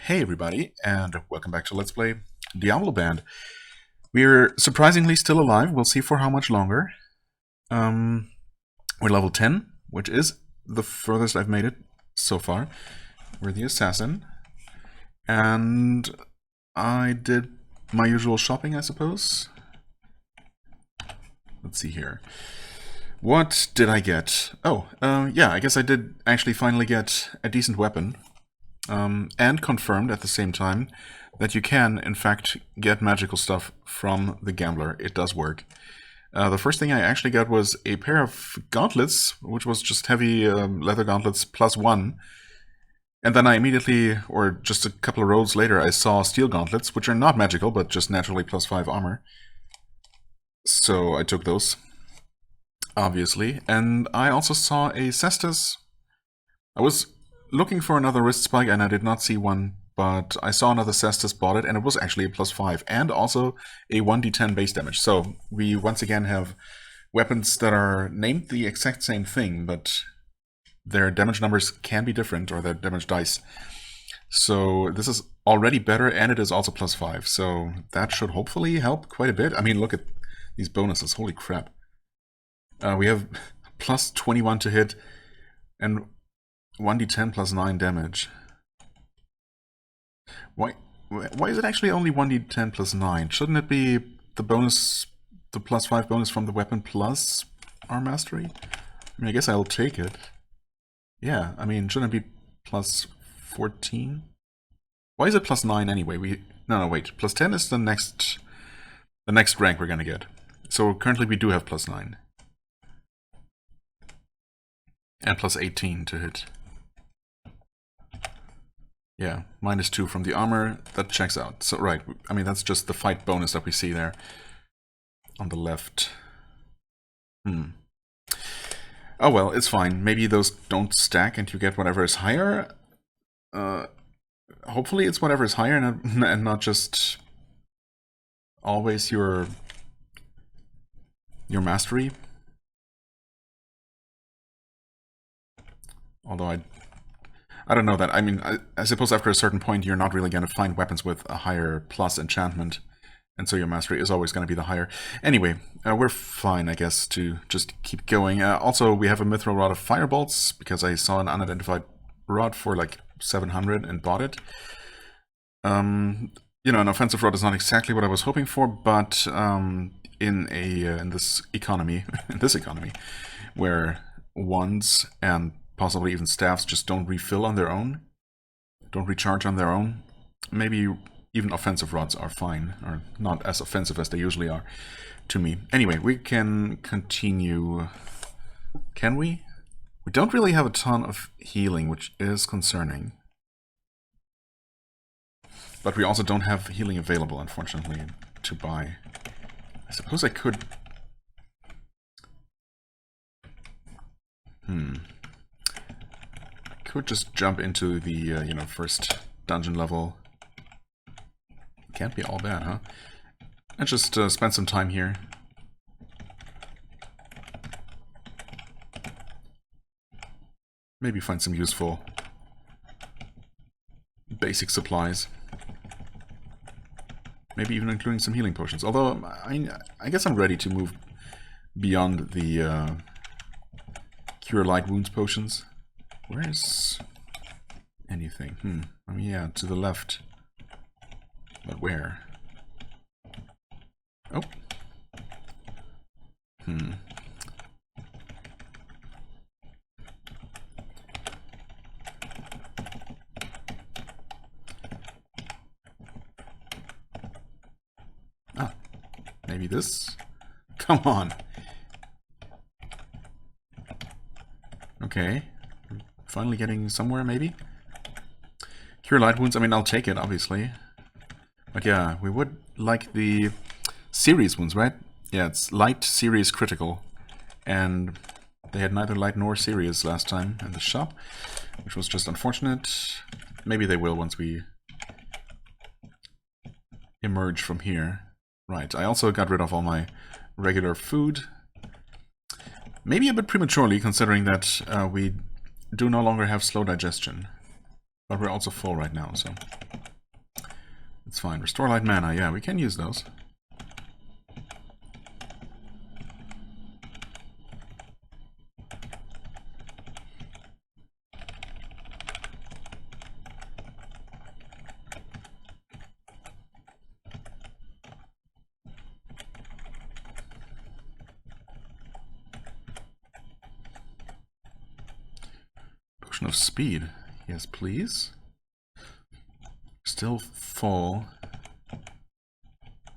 Hey everybody, and welcome back to Let's Play Diabloband. We're surprisingly still alive. We'll see for how much longer. We're level 10, which is the furthest I've made it so far. We're the assassin. And I did my usual shopping, I suppose. Let's see here. What did I get? Oh, yeah, I guess I did actually finally get a decent weapon. And confirmed at the same time that you can, in fact, get magical stuff from the gambler. It does work. The first thing I actually got was a pair of gauntlets, which was just heavy leather gauntlets +1. And then I immediately, or just a couple of rolls later, I saw steel gauntlets, which are not magical, but just naturally +5 armor. So I took those, obviously. And I also saw a cestus. I was looking for another wrist spike and I did not see one, but I saw another cestus, bought it, and it was actually a +5 and also a 1d10 base damage. So we once again have weapons that are named the exact same thing, but their damage numbers can be different, or their damage dice. So this is already better, and it is also +5, so that should hopefully help quite a bit. I mean, look at these bonuses, holy crap. We have +21 to hit, and 1d10 +9 damage. Why is it actually only 1d10 +9? Shouldn't it be the bonus, the +5 bonus from the weapon plus our mastery? I mean, I guess I'll take it. Yeah, I mean, shouldn't it be +14? Why is it +9 anyway? No, wait. +10 is the next rank we're gonna get. So currently we do have +9. And +18 to hit. Yeah, -2 from the armor, that checks out. So, right, I mean, that's just the fight bonus that we see there on the left. Oh well, it's fine. Maybe those don't stack and you get whatever is higher. Hopefully it's whatever is higher and not just always your mastery. Although I don't know that. I mean, I suppose after a certain point, you're not really going to find weapons with a higher plus enchantment, and so your mastery is always going to be the higher. Anyway, we're fine, I guess, to just keep going. Also, we have a mithril rod of firebolts, because I saw an unidentified rod for like 700 and bought it. You know, an offensive rod is not exactly what I was hoping for, but in this economy, where wands and possibly even staffs just don't refill on their own, don't recharge on their own, maybe even offensive rods are fine, or not as offensive as they usually are to me. Anyway, we can continue. Can we? We don't really have a ton of healing, which is concerning. But we also don't have healing available, unfortunately, to buy. I suppose I could... Could just jump into the, you know, first dungeon level. Can't be all bad, huh? And just spend some time here. Maybe find some useful basic supplies. Maybe even including some healing potions. Although, I guess I'm ready to move beyond the Cure Light Wounds potions. Where's anything? I mean, yeah, to the left. But where? Oh. Ah. Maybe this? Come on. Okay. Finally getting somewhere, maybe? Cure Light Wounds, I mean, I'll take it, obviously. But yeah, we would like the Series Wounds, right? Yeah, it's Light, Serious, Critical. And they had neither Light nor Serious last time in the shop, which was just unfortunate. Maybe they will once we emerge from here. Right, I also got rid of all my regular food. Maybe a bit prematurely, considering that we do no longer have slow digestion. But we're also full right now, so It's fine. Restore light mana. Yeah, we can use those. Potion of speed. Yes, please. Still full.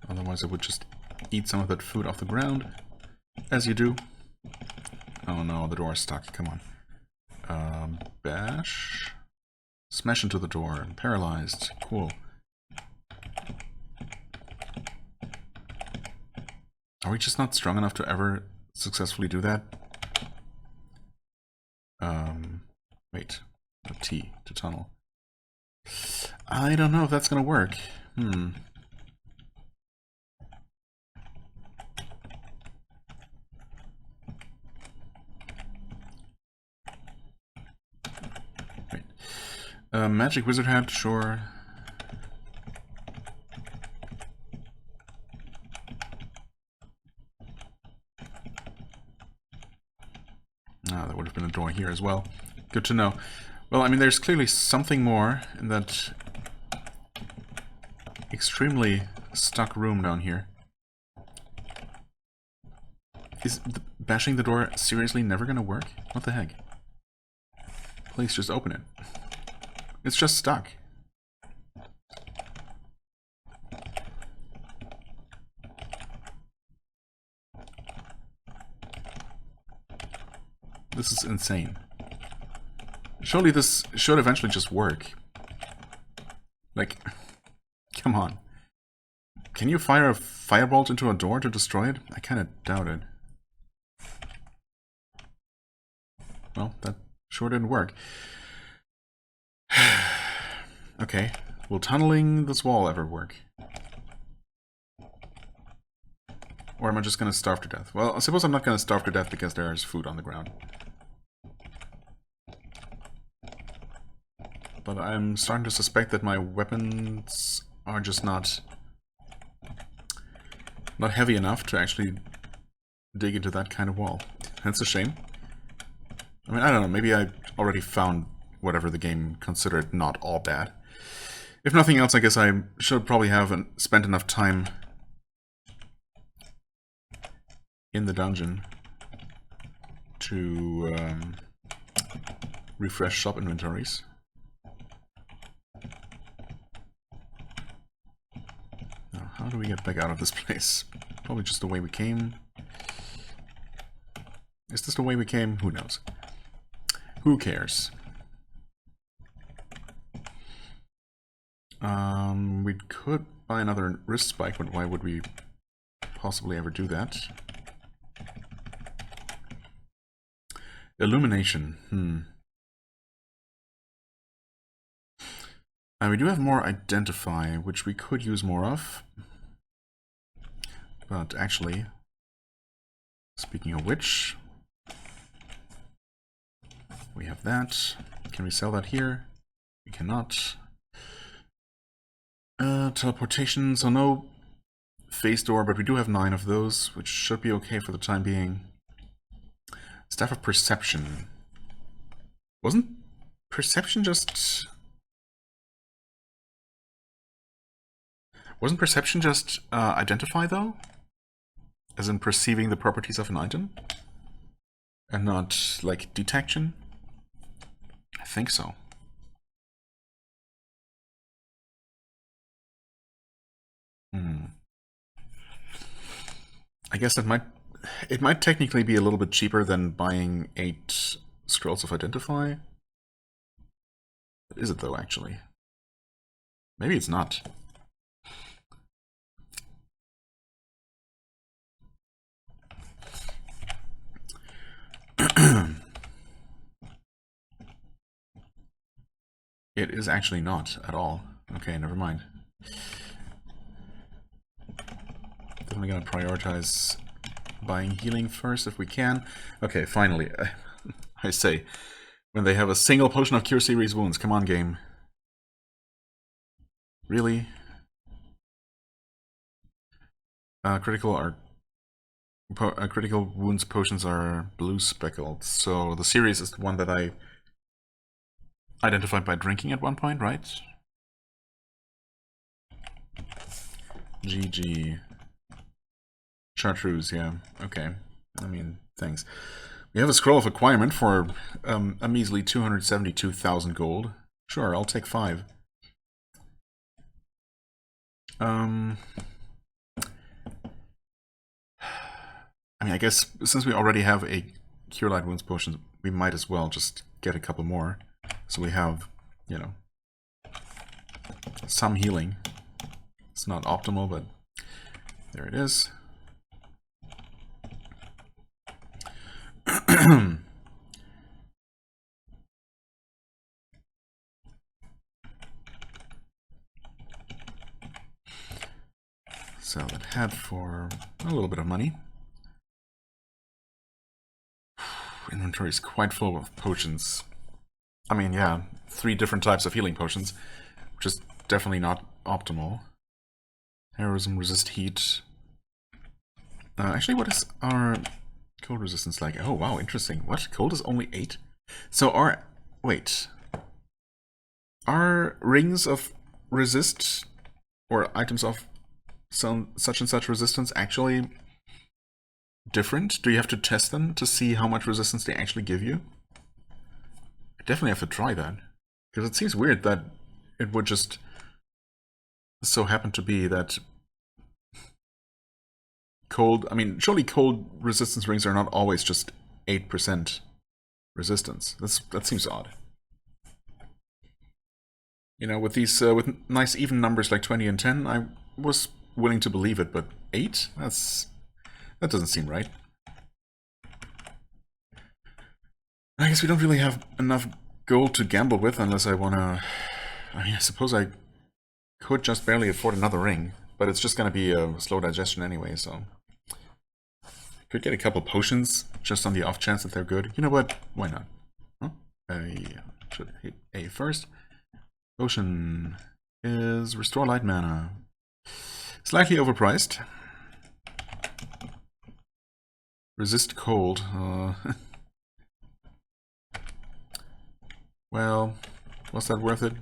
Otherwise I would just eat some of that food off the ground. As you do. Oh no, the door is stuck. Come on. Bash. Smash into the door. Paralyzed. Cool. Are we just not strong enough to ever successfully do that? Wait. A T to tunnel. I don't know if that's gonna work. Wait. Magic wizard hat, sure. Ah, that would have been a door here as well. Good to know. Well, I mean, there's clearly something more in that extremely stuck room down here. Is bashing the door seriously never gonna work? What the heck? Please just open it. It's just stuck. This is insane. Surely this should eventually just work. Like, come on. Can you fire a firebolt into a door to destroy it? I kind of doubt it. Well, that sure didn't work. Okay, will tunneling this wall ever work? Or am I just gonna starve to death? Well, I suppose I'm not gonna starve to death because there is food on the ground. But I'm starting to suspect that my weapons are just not heavy enough to actually dig into that kind of wall. That's a shame. I mean, I don't know, maybe I already found whatever the game considered not all bad. If nothing else, I guess I should probably have spent enough time in the dungeon to refresh shop inventories. Now, how do we get back out of this place? Probably just the way we came. Is this the way we came? Who knows? Who cares? We could buy another wrist spike, but why would we possibly ever do that? Illumination. And we do have more identify, which we could use more of. But actually, speaking of which, we have that. Can we sell that here? We cannot. Teleportation, so no phase door, but we do have 9 of those, which should be okay for the time being. Staff of Perception. Wasn't Perception just... Wasn't Perception just Identify, though? As in perceiving the properties of an item? And not, like, Detection? I think so. I guess it might technically be a little bit cheaper than buying 8 scrolls of Identify. Is it though, actually? Maybe it's not. It is actually not at all. Okay, never mind. Definitely gonna prioritize buying healing first if we can. Okay, finally. I say, when they have a single potion of Cure Series wounds. Come on, game. Really? critical wounds potions are blue speckled. So the series is the one that I identified by drinking at one point, right? GG. Chartreuse, yeah. Okay. I mean, thanks. We have a scroll of acquirement for a measly 272,000 gold. Sure, I'll take 5. I mean, I guess since we already have a Cure Light Wounds potion, we might as well just get a couple more. So we have, you know, some healing. It's not optimal, but there it is. Sell that hat for a little bit of money. Inventory is quite full of potions. I mean, yeah, 3 different types of healing potions, which is definitely not optimal. Heroism, resist heat. Actually, what is our cold resistance like? Oh, wow, interesting. What? Cold is only 8? So our... Wait. Are rings of resist, or items of some such and such resistance actually different? Do you have to test them to see how much resistance they actually give you? I definitely have to try that. Because it seems weird that it would just so happen to be that cold... I mean, surely cold resistance rings are not always just 8% resistance. That seems odd. You know, with these with nice even numbers like 20 and 10, I was willing to believe it, but 8? That doesn't seem right. I guess we don't really have enough gold to gamble with unless I wanna... I mean, I suppose I could just barely afford another ring, but it's just gonna be a slow digestion anyway, so... Could get a couple potions, just on the off chance that they're good. You know what? Why not? Huh? Yeah, should hit A first. Potion is Restore Light Mana. Slightly overpriced. Resist Cold. Well, was that worth it?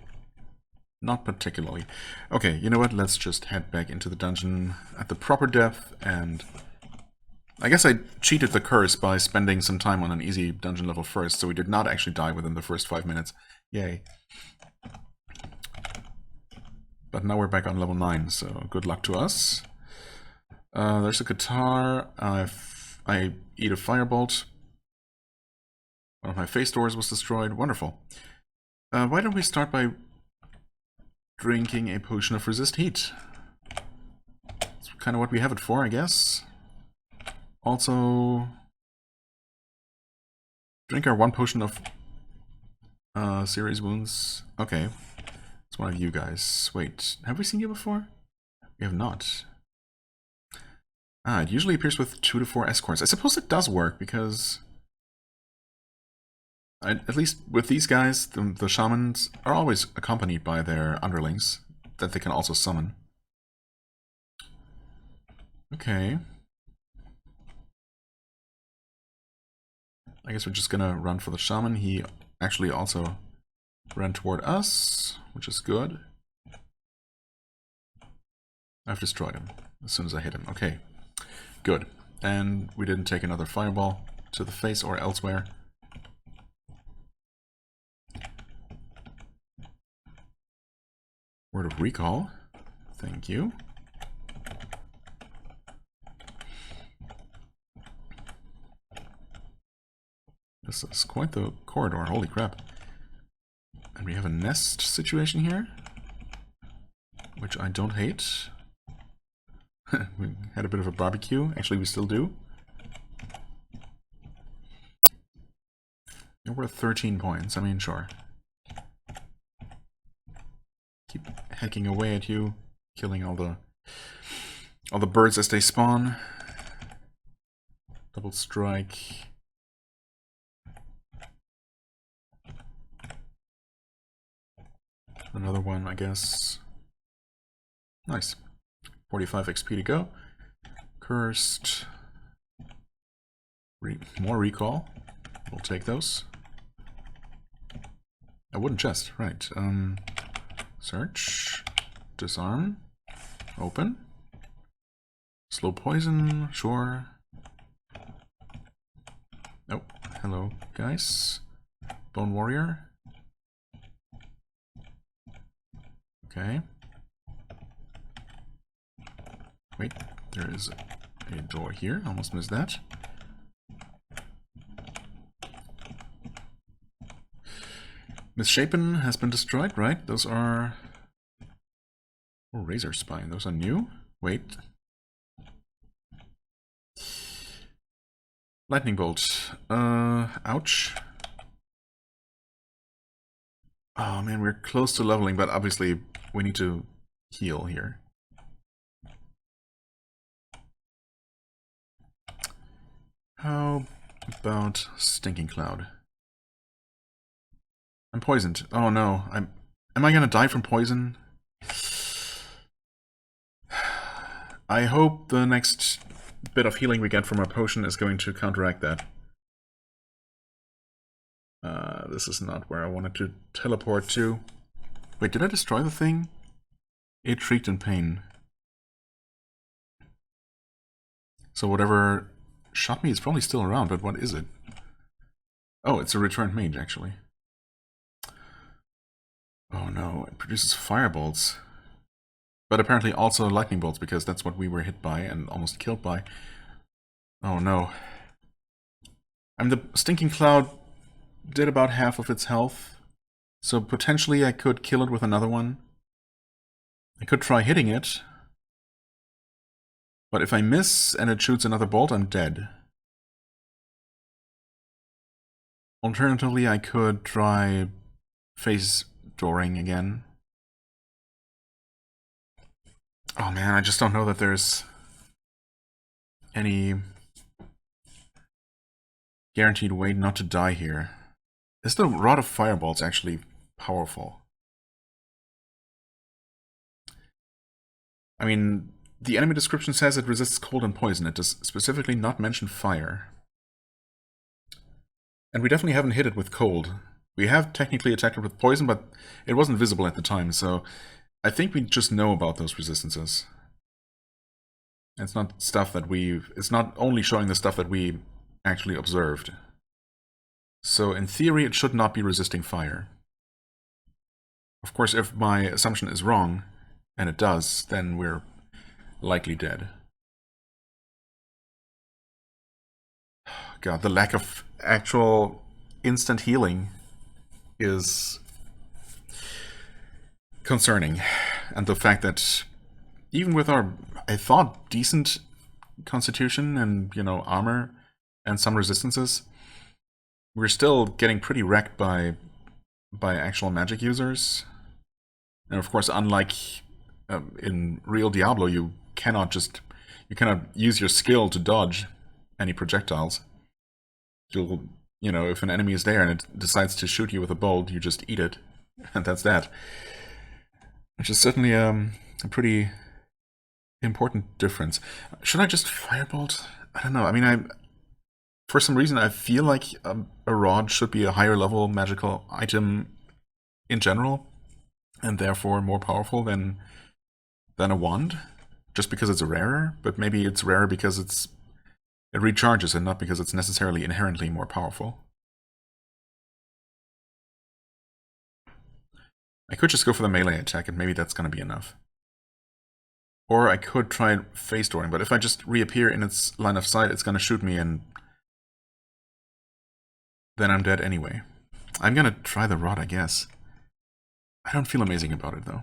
Not particularly. Okay, you know what? Let's just head back into the dungeon at the proper depth, and... I guess I cheated the curse by spending some time on an easy dungeon level first, so we did not actually die within the first 5 minutes. Yay. But now we're back on level 9, so good luck to us. There's a guitar. I eat a firebolt. One of my face doors was destroyed. Wonderful. Why don't we start by drinking a potion of resist heat? That's kind of what we have it for, I guess. Also, drink our 1 potion of serious wounds. Okay, it's one of you guys. Wait, have we seen you before? We have not. Ah, it usually appears with 2 to 4 escorts. I suppose it does work because, at least with these guys, the shamans are always accompanied by their underlings that they can also summon. Okay. I guess we're just gonna run for the shaman. He actually also ran toward us, which is good. I've destroyed him as soon as I hit him. Okay, good. And we didn't take another fireball to the face or elsewhere. Word of recall. Thank you. This is quite the corridor, holy crap. And we have a nest situation here, which I don't hate. We had a bit of a barbecue, actually we still do. You're worth 13 points, I mean, sure. Keep hacking away at you, killing all the birds as they spawn. Double strike. Another one, I guess. Nice. 45 XP to go. Cursed. More recall. We'll take those. A wooden chest, right. Search. Disarm. Open. Slow poison, sure. Oh, hello, guys. Bone warrior. Okay. Wait, there is a door here. Almost missed that. Misshapen has been destroyed, right? Those are... Oh, Razor Spine. Those are new? Wait. Lightning Bolt. Ouch. Oh man, we're close to leveling, but obviously we need to heal here. How about Stinking Cloud? I'm poisoned. Oh no, am I gonna die from poison? I hope the next bit of healing we get from our potion is going to counteract that. This is not where I wanted to teleport to. Wait, did I destroy the thing? It shrieked in pain. So whatever shot me is probably still around, but what is it? Oh, it's a returned mage, actually. Oh no, it produces firebolts. But apparently also lightning bolts, because that's what we were hit by and almost killed by. Oh no. The Stinking Cloud did about half of its health, so potentially I could kill it with another one. I could try hitting it, but if I miss and it shoots another bolt, I'm dead. Alternatively, I could try face dooring again. Oh man, I just don't know that there's any guaranteed way not to die here. Is the Rod of Firebolts actually powerful? I mean, the enemy description says it resists cold and poison. It does specifically not mention fire. And we definitely haven't hit it with cold. We have technically attacked it with poison, but it wasn't visible at the time, so I think we just know about those resistances. It's not stuff that it's not only showing the stuff that we actually observed. So in theory, it should not be resisting fire. Of course, if my assumption is wrong, and it does, then we're likely dead. God, the lack of actual instant healing is concerning. And the fact that even with our, I thought, decent constitution and, you know, armor and some resistances, we're still getting pretty wrecked by actual magic users. And of course, unlike in real Diablo, you cannot use your skill to dodge any projectiles. You'll, you know, if an enemy is there and it decides to shoot you with a bolt, you just eat it, and that's that. Which is certainly a pretty important difference. Should I just firebolt? I don't know. I mean, for some reason, I feel like a rod should be a higher level magical item in general, and therefore more powerful than a wand, just because it's rarer. But maybe it's rarer because it recharges and not because it's necessarily inherently more powerful. I could just go for the melee attack, and maybe that's going to be enough. Or I could try face dooring, but if I just reappear in its line of sight, it's going to shoot me, and then I'm dead anyway. I'm going to try the rod, I guess. I don't feel amazing about it, though.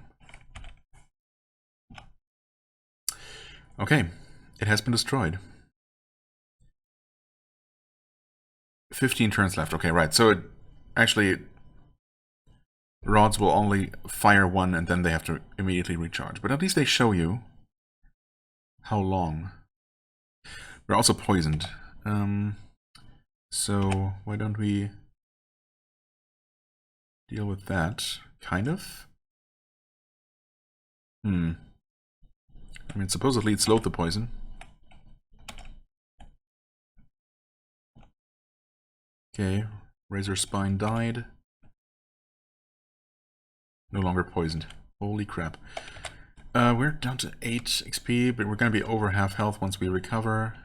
Okay, it has been destroyed. 15 turns left. Okay, right. So it actually, rods will only fire one and then they have to immediately recharge. But at least they show you how long. We're also poisoned. So why don't we deal with that? Kind of. I mean, supposedly it slowed the poison. Okay, Razor Spine died. No longer poisoned. Holy crap. We're down to 8 XP, but we're going to be over half health once we recover.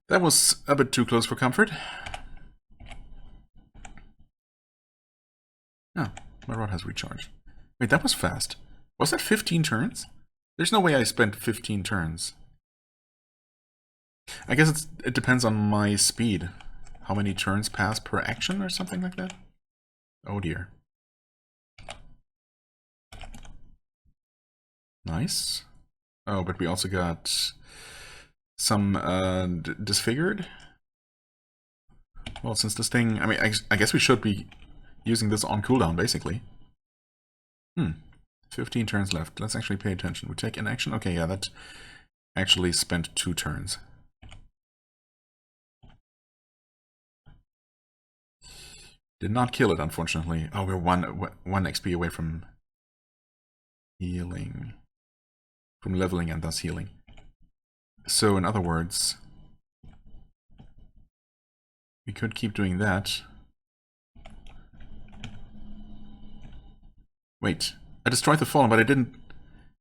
That was a bit too close for comfort. Oh, my rod has recharged. Wait, that was fast. Was that 15 turns? There's no way I spent 15 turns. I guess it depends on my speed. How many turns pass per action or something like that? Oh dear. Nice. Oh, but we also got some disfigured. Well, since this thing... I mean, I guess we should be using this on cooldown, basically. 15 turns left. Let's actually pay attention. We take inaction? Okay, yeah, that actually spent 2 turns. Did not kill it, unfortunately. Oh, we're one XP away from healing. From leveling and thus healing. So, in other words, we could keep doing that. Wait, I destroyed the Fallen, but I didn't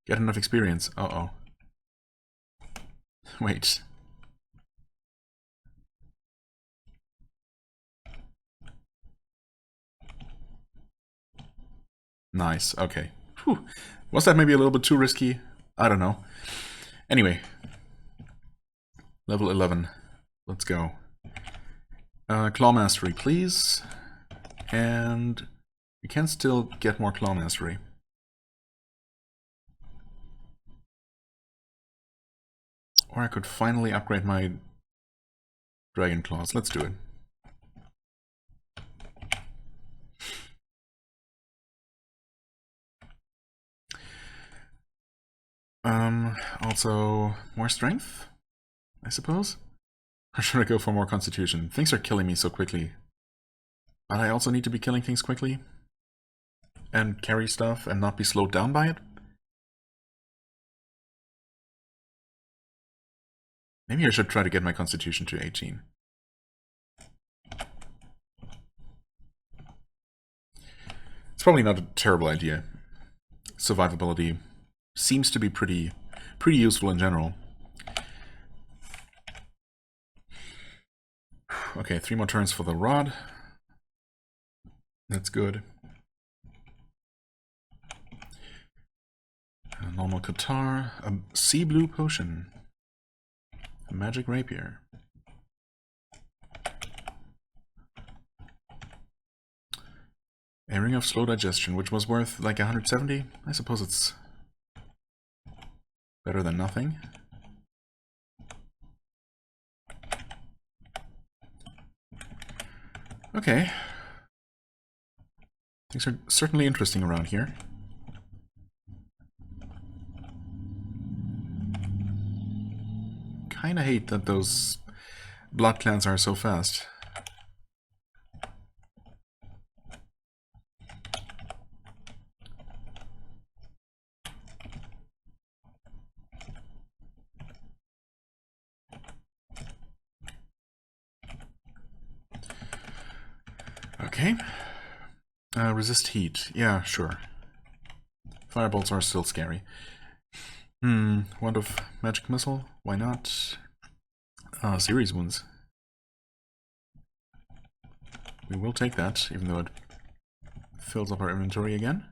get enough experience. Uh-oh. Wait. Nice, okay. Whew. Was that maybe a little bit too risky? I don't know. Anyway. Level 11. Let's go. Claw Mastery, please. And we can still get more Claw Mastery. Or I could finally upgrade my Dragon Claws. Let's do it. Also, more strength, I suppose? Or should I go for more constitution? Things are killing me so quickly. But I also need to be killing things quickly. And carry stuff and not be slowed down by it. Maybe I should try to get my constitution to 18. It's probably not a terrible idea. Survivability seems to be pretty useful in general. Okay, 3 more turns for the rod. That's good. A normal Qatar, a sea blue potion, a magic rapier. A ring of slow digestion, which was worth like 170. I suppose it's better than nothing. Okay. Things are certainly interesting around here. Kinda hate that those blood clans are so fast. Okay. Resist heat. Yeah, sure. Firebolts are still scary. Wand of Magic Missile? Why not? Series wounds. We will take that, even though it fills up our inventory again.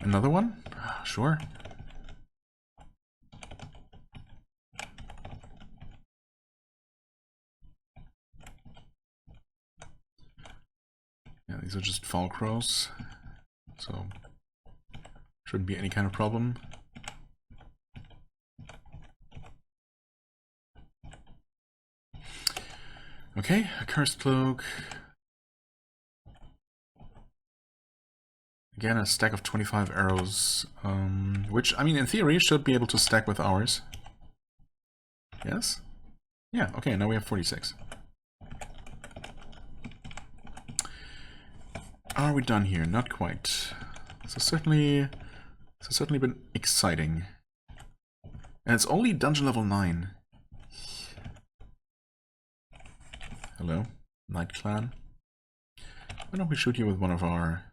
Another one? Sure. Yeah, these are just fall crows, so shouldn't be any kind of problem. Okay, a cursed cloak. Again, a stack of 25 arrows, which, I mean, in theory, should be able to stack with ours. Yes? Yeah, okay, now we have 46. Are we done here? Not quite. This has certainly been exciting. And it's only dungeon level 9. Hello, Night Clan. Why don't we shoot you with one of our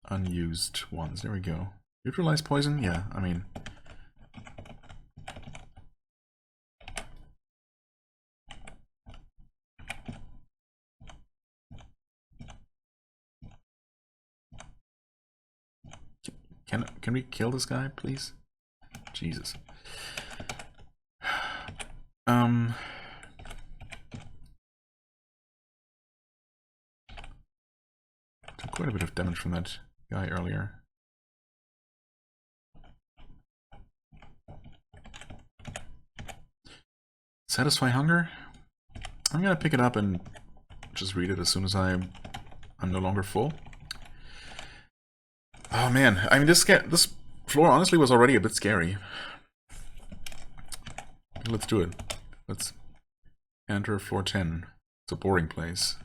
unused ones? There we go. Neutralize poison? Yeah, I mean... Can we kill this guy, please? Jesus. Took quite a bit of damage from that guy earlier. Satisfy hunger? I'm gonna pick it up and just read it as soon as I'm no longer full. Oh man, I mean this floor honestly was already a bit scary. Let's do it. Let's enter floor 10. It's a boring place.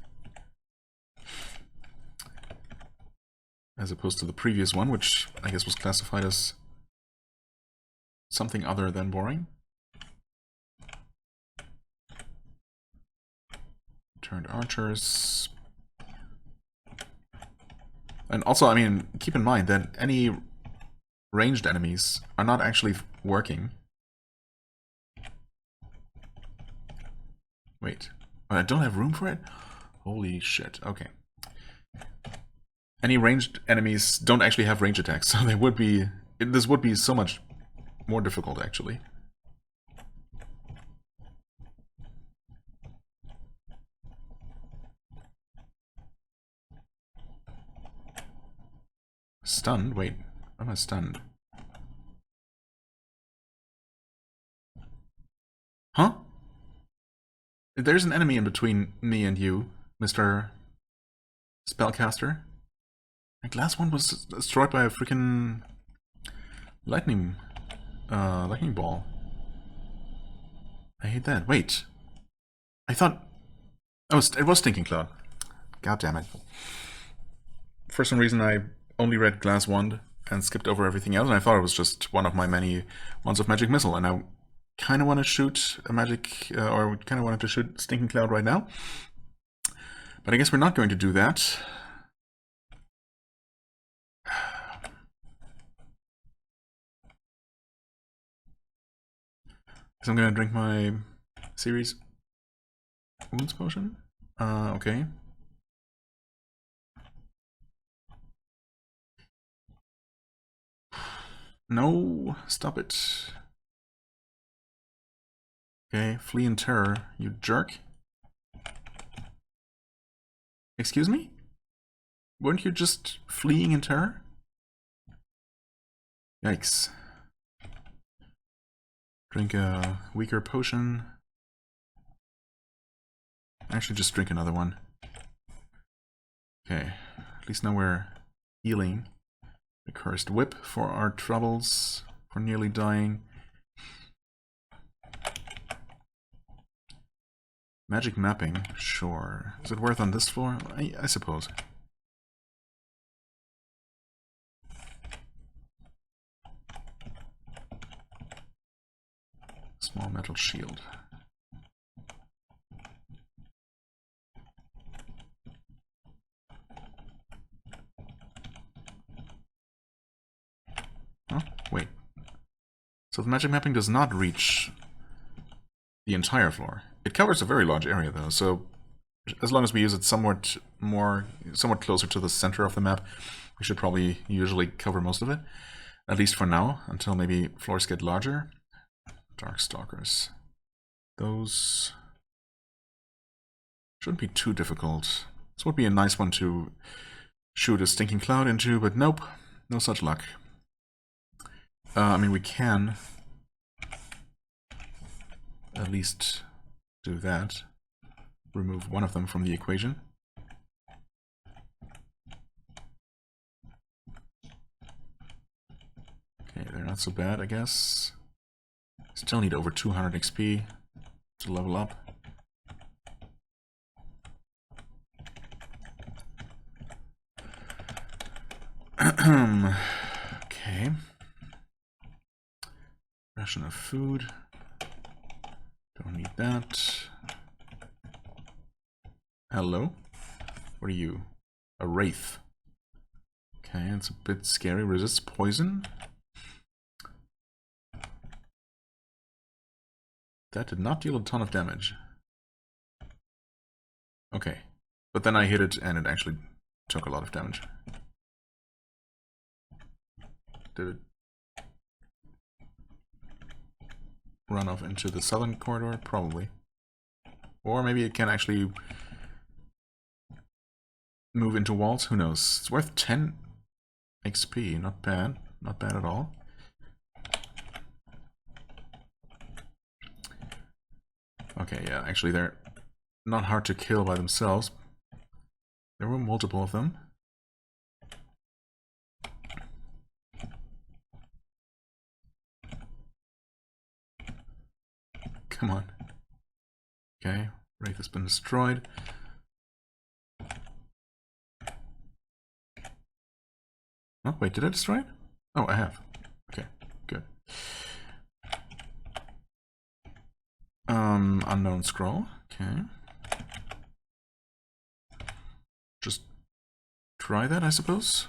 As opposed to the previous one, which I guess was classified as something other than boring. Turned archers. And also, I mean, keep in mind that any ranged enemies are not actually working. Wait, I don't have room for it? Holy shit, okay. Any ranged enemies don't actually have range attacks, so they would be... this would be so much more difficult, actually. Stunned? Wait, why am I stunned? Huh? There's an enemy in between me and you, Mr. Spellcaster. My glass one was destroyed by a freaking lightning ball. I hate that. Wait. I thought... oh, it was Stinking Cloud. God damn it. For some reason I only read Glass Wand and skipped over everything else, and I thought it was just one of my many ones of Magic Missile, and I kind of want to shoot a magic, or kind of wanted to shoot Stinking Cloud right now. But I guess we're not going to do that. So I'm going to drink my series wounds potion. Okay. No, stop it. Okay, flee in terror, you jerk. Excuse me? Weren't you just fleeing in terror? Yikes. Drink a weaker potion. Actually, just drink another one. Okay, at least now we're healing. The Cursed Whip for our troubles, for nearly dying. Magic Mapping, sure. Is it worth on this floor? I suppose. Small metal shield. Oh, wait. So the magic mapping does not reach the entire floor. It covers a very large area though, so as long as we use it somewhat closer to the center of the map, we should probably usually cover most of it. At least for now, until maybe floors get larger. Darkstalkers. Those shouldn't be too difficult. This would be a nice one to shoot a Stinking Cloud into, but nope, no such luck. I mean, we can at least do that. Remove one of them from the equation. Okay, they're not so bad, I guess. Still need over 200 XP to level up. Okay. Ration of food. Don't need that. Hello? What are you? A wraith. Okay, it's a bit scary. Resists poison. That did not deal a ton of damage. Okay. But then I hit it and it actually took a lot of damage. Did it run off into the southern corridor? Probably. Or maybe it can actually move into walls? Who knows? It's worth 10 XP. Not bad. Not bad at all. Okay, yeah, actually they're not hard to kill by themselves. There were multiple of them. Come on. Okay, Wraith has been destroyed. Oh, wait, did I destroy it? Oh, I have. Okay, good. Unknown scroll. Okay. Just try that, I suppose.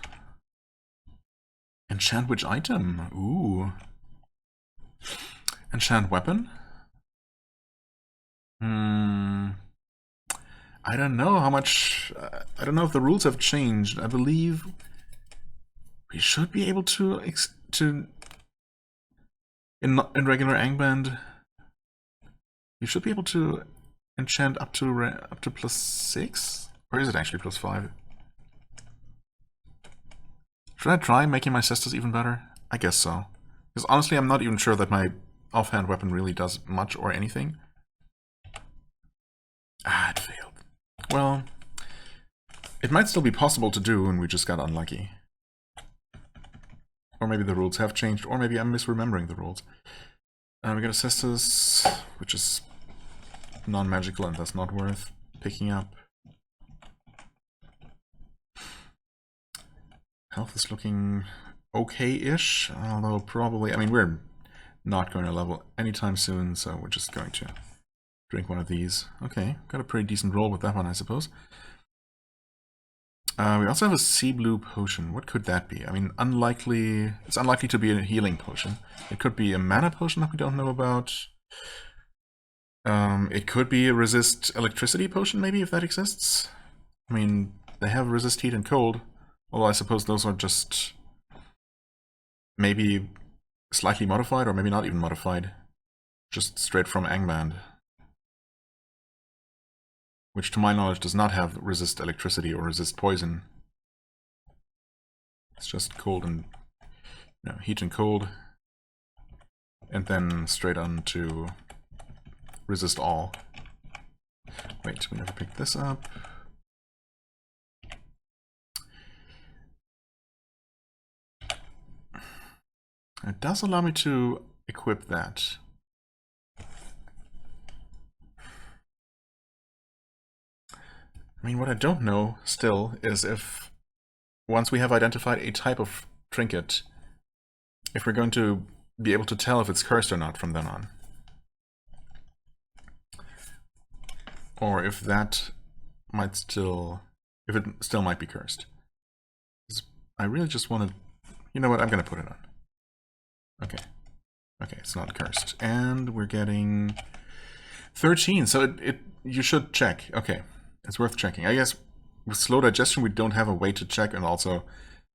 Enchant which item? Ooh. Enchant weapon? I don't know how much... I don't know if the rules have changed. I believe we should be able to... In regular Angband, you should be able to enchant up to +6? Or is it actually +5? Should I try making my sisters even better? I guess so. Because honestly, I'm not even sure that my offhand weapon really does much or anything. Ah, it failed. Well, it might still be possible to do, and we just got unlucky. Or maybe the rules have changed, or maybe I'm misremembering the rules. We got a Cestus, which is non-magical and thus not worth picking up. Health is looking okay-ish, although probably... I mean, we're not going to level anytime soon, so we're just going to drink one of these. Okay, got a pretty decent roll with that one, I suppose. We also have a sea blue potion. What could that be? I mean, unlikely... It's unlikely to be a healing potion. It could be a mana potion that we don't know about. It could be a resist electricity potion, maybe, if that exists. I mean, they have resist heat and cold. Although I suppose those are just maybe slightly modified, or maybe not even modified. Just straight from Angband. Which, to my knowledge, does not have resist electricity or resist poison. It's just cold and... no, heat and cold. And then straight on to resist all. Wait, we never picked this up. It does allow me to equip that. I mean, what I don't know still is if, once we have identified a type of trinket, if we're going to be able to tell if it's cursed or not from then on. Or if that might still, if it still might be cursed. I really just want to, you know what, I'm going to put it on. Okay. Okay, it's not cursed. And we're getting 13, so you should check. Okay, it's worth checking. I guess with slow digestion we don't have a way to check, and also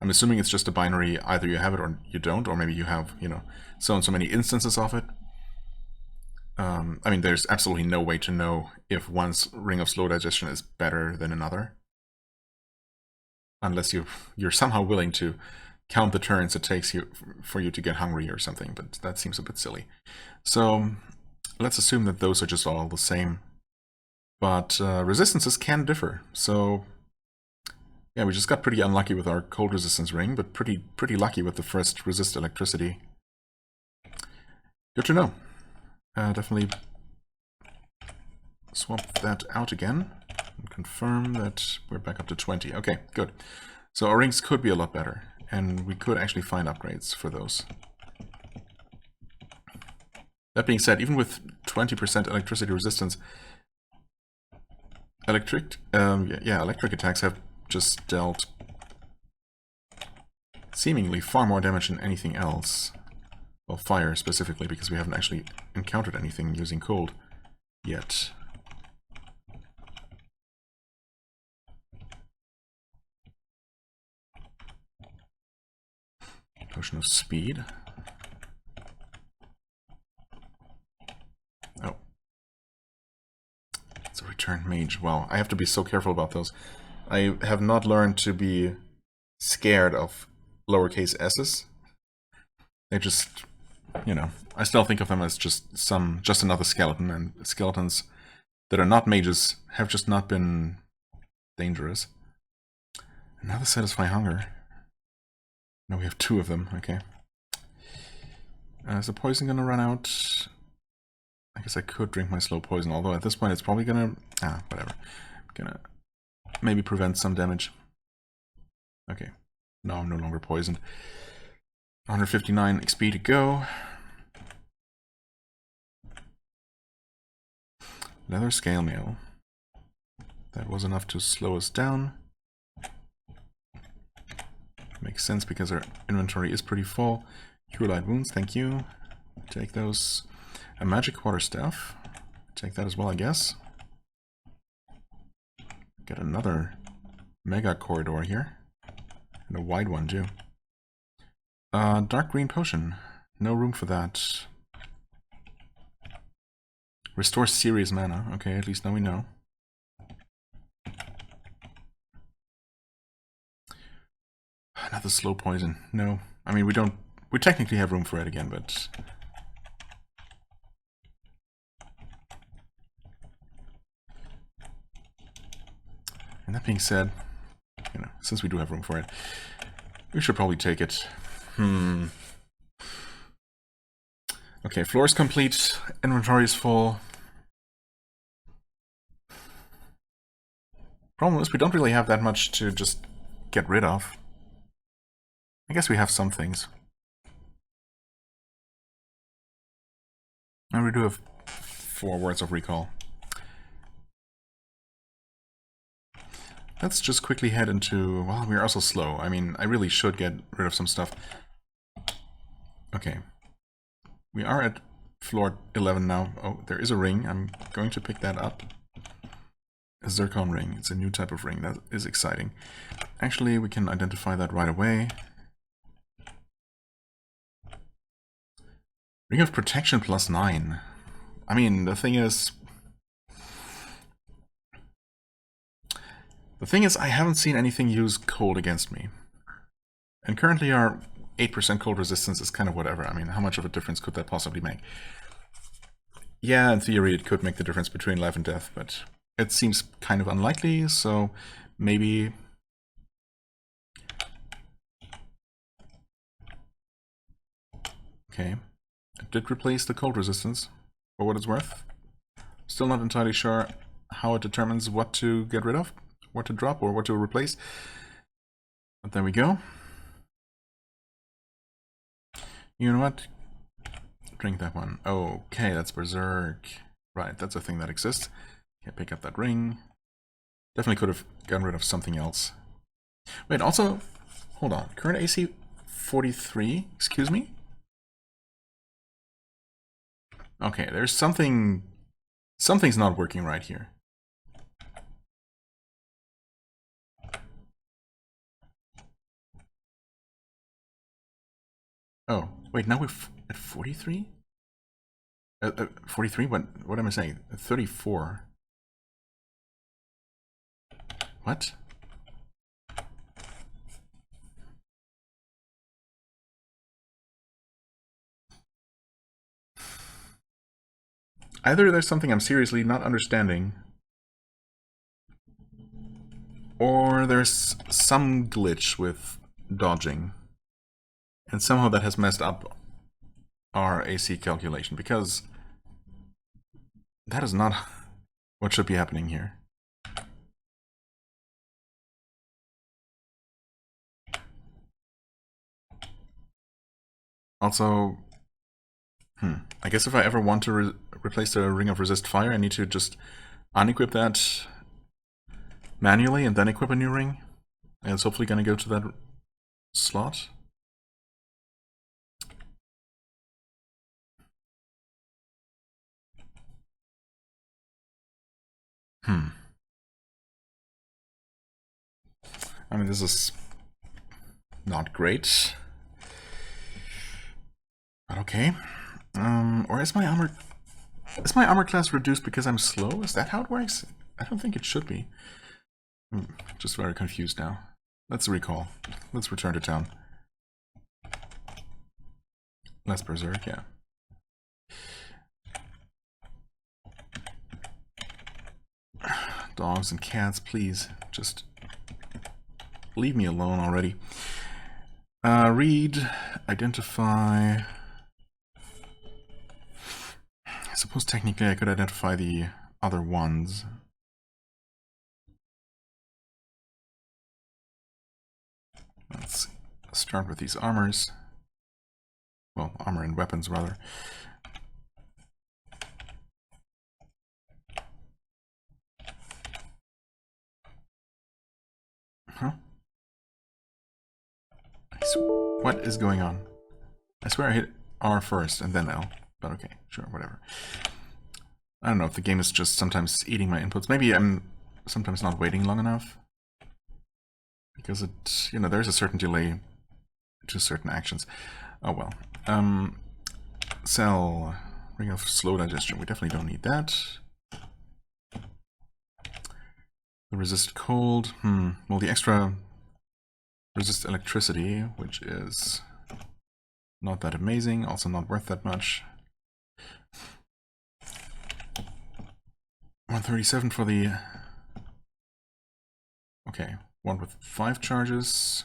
I'm assuming it's just a binary, either you have it or you don't, or maybe you have, you know, so and so many instances of it. I mean, there's absolutely no way to know if one's ring of slow digestion is better than another. Unless you're somehow willing to count the turns it takes you for you to get hungry or something, but that seems a bit silly. So let's assume that those are just all the same. But resistances can differ. So yeah, we just got pretty unlucky with our cold resistance ring, but pretty lucky with the first resist electricity. Good to know. Definitely swap that out again and confirm that we're back up to 20. Okay, good. So our rings could be a lot better. And we could actually find upgrades for those. That being said, even with 20% electricity resistance, electric attacks have just dealt seemingly far more damage than anything else. Well, fire specifically, because we haven't actually encountered anything using cold yet. Potion of speed. Oh. It's a returned mage. Wow, I have to be so careful about those. I have not learned to be scared of lowercase s's. They just, you know, I still think of them as just another skeleton, and skeletons that are not mages have just not been dangerous. Another satisfy hunger. No, we have 2 of them, okay. Is the poison gonna run out? I guess I could drink my slow poison, although at this point it's probably gonna... whatever. Gonna maybe prevent some damage. Okay. No, I'm no longer poisoned. 159 XP to go. Leather scale mail. That was enough to slow us down. Makes sense because our inventory is pretty full. Cure light wounds, thank you. Take those. A magic quarterstaff. Take that as well, I guess. Get another mega corridor here. And a wide one, too. Dark green potion. No room for that. Restore serious mana. Okay, at least now we know. Another slow poison. No. I mean, we technically have room for it again, but... And that being said, you know, since we do have room for it, we should probably take it. Okay, floor is complete. Inventory is full. Problem is, we don't really have that much to just get rid of. I guess we have some things. And we do have 4 words of recall. Let's just quickly head into... Well, we're also slow. I mean, I really should get rid of some stuff. Okay. We are at floor 11 now. Oh, there is a ring. I'm going to pick that up. A zircon ring. It's a new type of ring. That is exciting. Actually, we can identify that right away. Ring of protection +9. I mean, the thing is, I haven't seen anything use cold against me. And currently our 8% cold resistance is kind of whatever. I mean, how much of a difference could that possibly make? Yeah, in theory it could make the difference between life and death, but it seems kind of unlikely, so maybe... Okay. It did replace the cold resistance, for what it's worth. Still not entirely sure how it determines what to get rid of, what to drop, or what to replace. But there we go. You know what? Drink that one. Okay, that's Berserk. Right, that's a thing that exists. Okay, pick up that ring. Definitely could have gotten rid of something else. Wait, also, hold on. Current AC 43, excuse me? Okay, there's something's not working right here. Oh, wait, now we're at 43? 43? What am I saying? 34. What? Either there's something I'm seriously not understanding, or there's some glitch with dodging. And somehow that has messed up our AC calculation, because that is not what should be happening here. Also, I guess if I ever want to replace the Ring of Resist Fire, I need to just unequip that manually and then equip a new ring. And it's hopefully going to go to that slot. I mean, this is not great. But okay. Or is my armor class reduced because I'm slow? Is that how it works? I don't think it should be. I'm just very confused now. Let's recall. Let's return to town. Less berserk, yeah. Dogs and cats, please. Just leave me alone already. Read, identify. I suppose technically I could identify the other ones. Let's start with these armors. Well, armor and weapons, rather. Huh? What is going on? I swear I hit R first and then L. But okay, sure, whatever. I don't know if the game is just sometimes eating my inputs. Maybe I'm sometimes not waiting long enough. Because it, you know, there's a certain delay to certain actions. Oh well. Cell. Ring of slow digestion. We definitely don't need that. The resist cold. Well, the extra resist electricity, which is not that amazing, also not worth that much. 137 for the... Okay, one with 5 charges.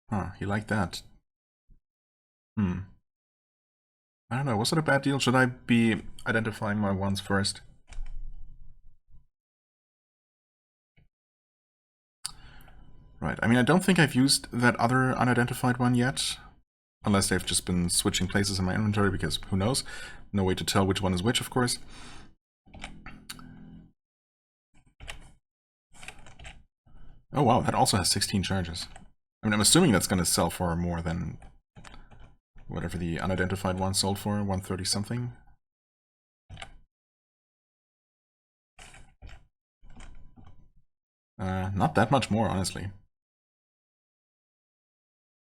Huh, he liked that. I don't know, was it a bad deal? Should I be identifying my ones first? Right, I mean, I don't think I've used that other unidentified one yet. Unless they've just been switching places in my inventory, because who knows? No way to tell which one is which, of course. Oh wow, that also has 16 charges. I mean, I'm assuming that's going to sell for more than whatever the unidentified one sold for, 130 something. Not that much more, honestly.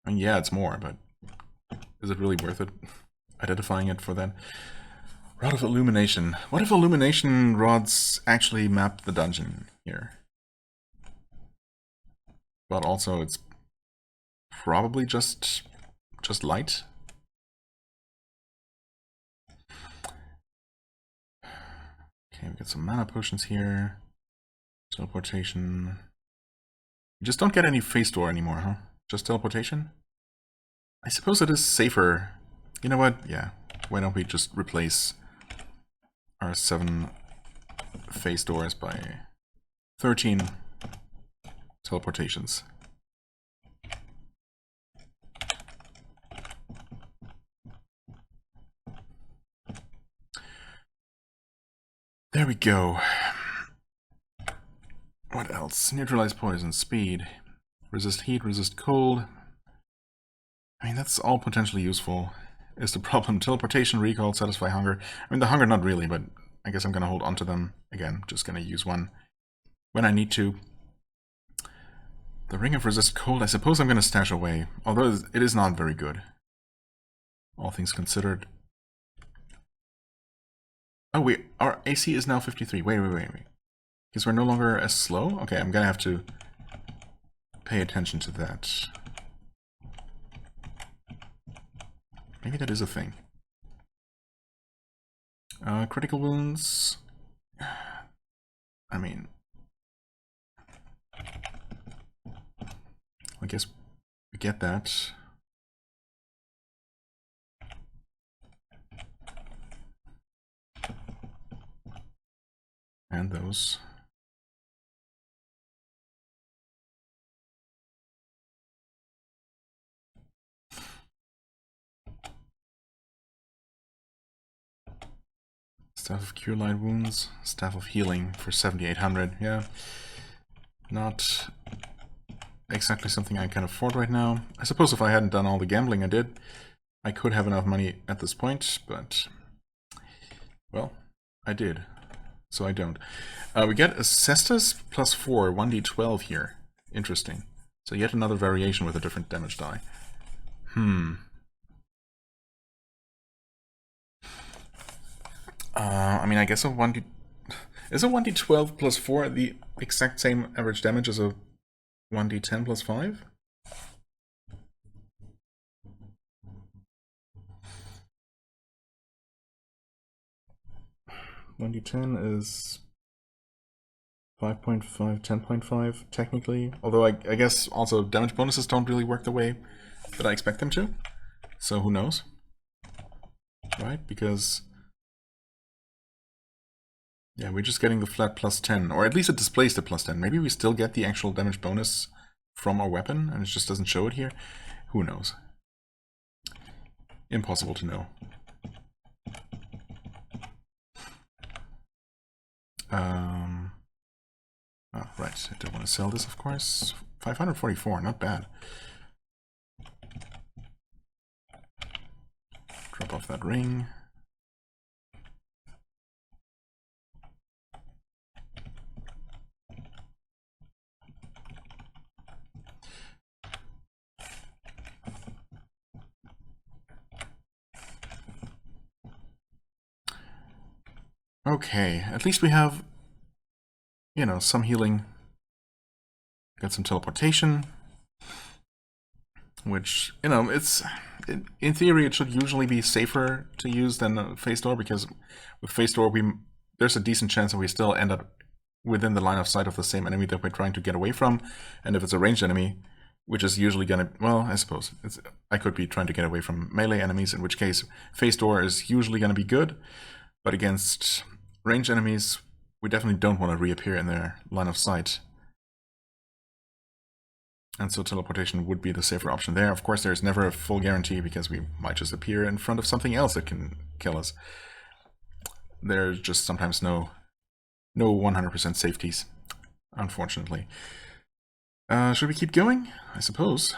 I mean, yeah, it's more, but is it really worth it? Identifying it for that? Rod of Illumination. What if Illumination rods actually map the dungeon here? But also it's probably just light. Okay, we got some mana potions here. Teleportation. You just don't get any face door anymore, huh? Just teleportation? I suppose it is safer. You know what? Yeah. Why don't we just replace our 7 face doors by 13 teleportations. There we go. What else? Neutralize poison, speed, resist heat, resist cold. I mean, that's all potentially useful. Is the problem teleportation, recall, satisfy hunger? I mean, the hunger not really, but I guess I'm gonna hold on to them. Again, just gonna use one when I need to. The ring of resist cold, I suppose I'm gonna stash away, although it is not very good. All things considered. Oh wait, our AC is now 53. Wait. Because we're no longer as slow? Okay, I'm gonna have to pay attention to that. Maybe that is a thing. Critical wounds. I mean, I guess we get that. And those. Staff of Cure Light Wounds, Staff of Healing for 7,800. Yeah, not exactly something I can afford right now. I suppose if I hadn't done all the gambling I did, I could have enough money at this point, but, well, I did, so I don't. We get a Cestus plus 4, 1d12 here. Interesting. So yet another variation with a different damage die. I mean, I guess a 1d... Is a 1d12 plus 4 the exact same average damage as a 1d10 plus 5? One d10 is 5.5, 10.5 technically. Although I guess also damage bonuses don't really work the way that I expect them to. So who knows? Right? Because yeah, we're just getting the flat plus 10, or at least it displays the plus 10. Maybe we still get the actual damage bonus from our weapon and it just doesn't show it here. Who knows? Impossible to know. Oh, right, I don't want to sell this, of course. 544, not bad. Drop off that ring. Okay, at least we have, you know, some healing. Got some teleportation, which, you know, it's, in theory, it should usually be safer to use than Phase Door, because with Phase Door, there's a decent chance that we still end up within the line of sight of the same enemy that we're trying to get away from, and if it's a ranged enemy, which is usually gonna, well, I suppose, I could be trying to get away from melee enemies, in which case Phase Door is usually gonna be good, but against ranged enemies, we definitely don't want to reappear in their line of sight. And so teleportation would be the safer option there. Of course, there's never a full guarantee because we might just appear in front of something else that can kill us. There's just sometimes no 100% safeties, unfortunately. Should we keep going? I suppose.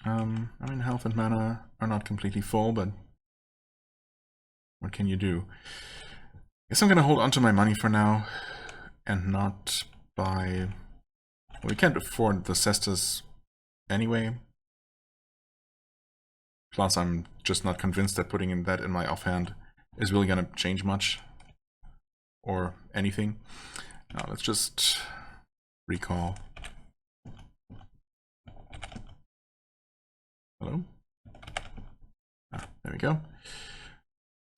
I mean, health and mana are not completely full, but what can you do? Guess I'm gonna hold onto my money for now and not buy... We can't afford the Cestus anyway. Plus, I'm just not convinced that putting that in my offhand is really going to change much. Or anything. Now, let's just recall. Hello? Ah, there we go.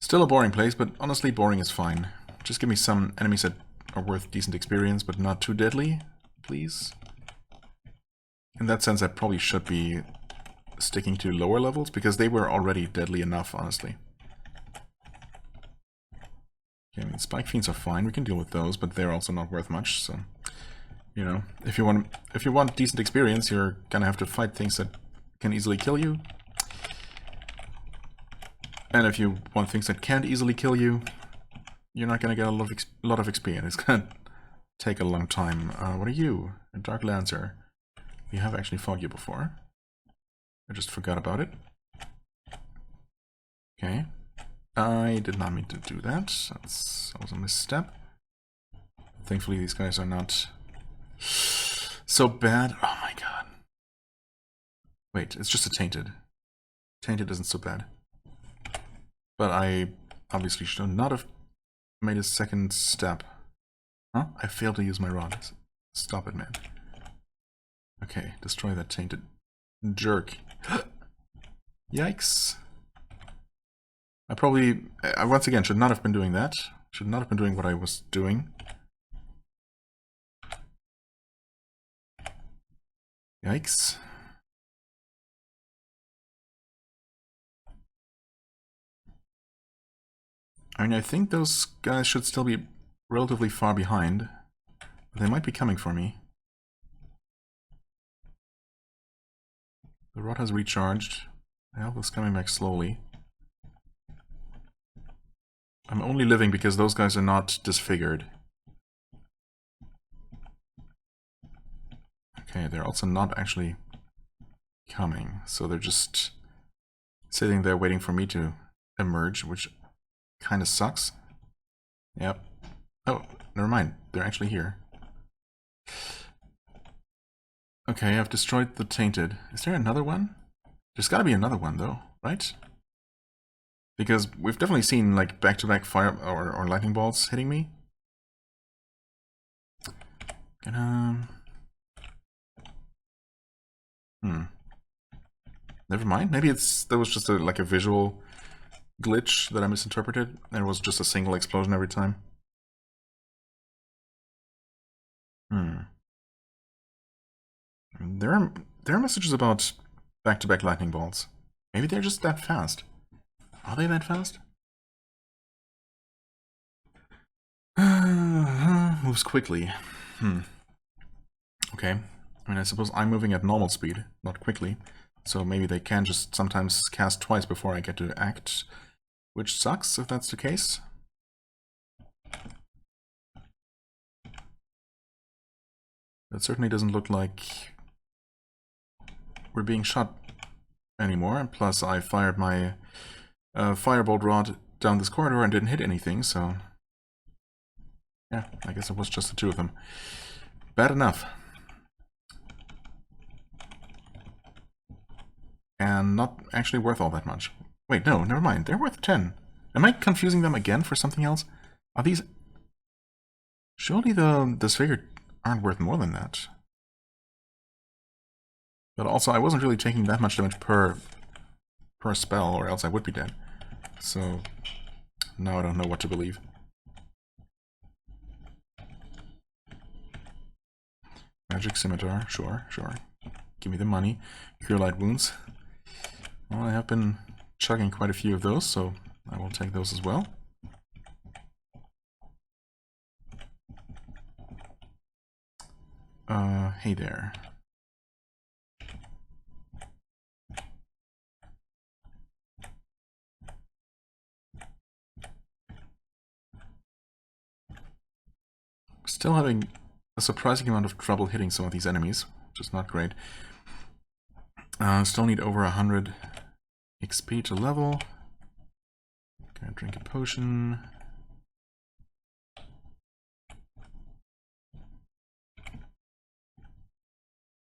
Still a boring place, but honestly, boring is fine. Just give me some enemies that are worth decent experience, but not too deadly, please. In that sense, I probably should be sticking to lower levels, because they were already deadly enough, honestly. Okay, I mean, Spike Fiends are fine, we can deal with those, but they're also not worth much, so... You know, if you want decent experience, you're gonna have to fight things that can easily kill you. And if you want things that can't easily kill you, you're not gonna get a lot of XP, and it's gonna take a long time. What are you? A Dark Lancer. We have actually fought you before. I just forgot about it. Okay. I did not mean to do that. That was a misstep. Thankfully, these guys are not so bad. Oh my god. Wait, it's just a Tainted. Tainted isn't so bad. But I obviously should not have made a second step. Huh? I failed to use my rod. Stop it, man. Okay, destroy that Tainted jerk. Yikes. I probably, once again, should not have been doing that. Should not have been doing what I was doing. Yikes. I mean, I think those guys should still be relatively far behind. They might be coming for me. The rod has recharged. The health is coming back slowly. I'm only living because those guys are not disfigured. Okay, they're also not actually coming, so they're just sitting there waiting for me to emerge, which kind of sucks. Yep. Oh, never mind. They're actually here. Okay, I've destroyed the Tainted. Is there another one? There's gotta be another one, though, right? Because we've definitely seen, like, back-to-back fire or lightning bolts hitting me. Never mind. Maybe that was just like a visual glitch that I misinterpreted. And it was just a single explosion every time. There are messages about back-to-back lightning bolts. Maybe they're just that fast. Are they that fast? Moves quickly. Okay. I mean, I suppose I'm moving at normal speed, not quickly. So maybe they can just sometimes cast twice before I get to act, which sucks if that's the case. That certainly doesn't look like we're being shot anymore. Plus, I fired my firebolt rod down this corridor and didn't hit anything, so... yeah, I guess it was just the two of them. Bad enough. And not actually worth all that much. Wait, no, never mind. They're worth 10. Am I confusing them again for something else? Are these... surely the disfigured aren't worth more than that. But also, I wasn't really taking that much damage per spell, or else I would be dead. So, now I don't know what to believe. Magic Scimitar, sure, sure. Give me the money. Cure Light Wounds. Well, I have been chugging quite a few of those, so I will take those as well. Hey there. Still having a surprising amount of trouble hitting some of these enemies, which is not great. Still need over 100 XP to level. Gonna drink a potion.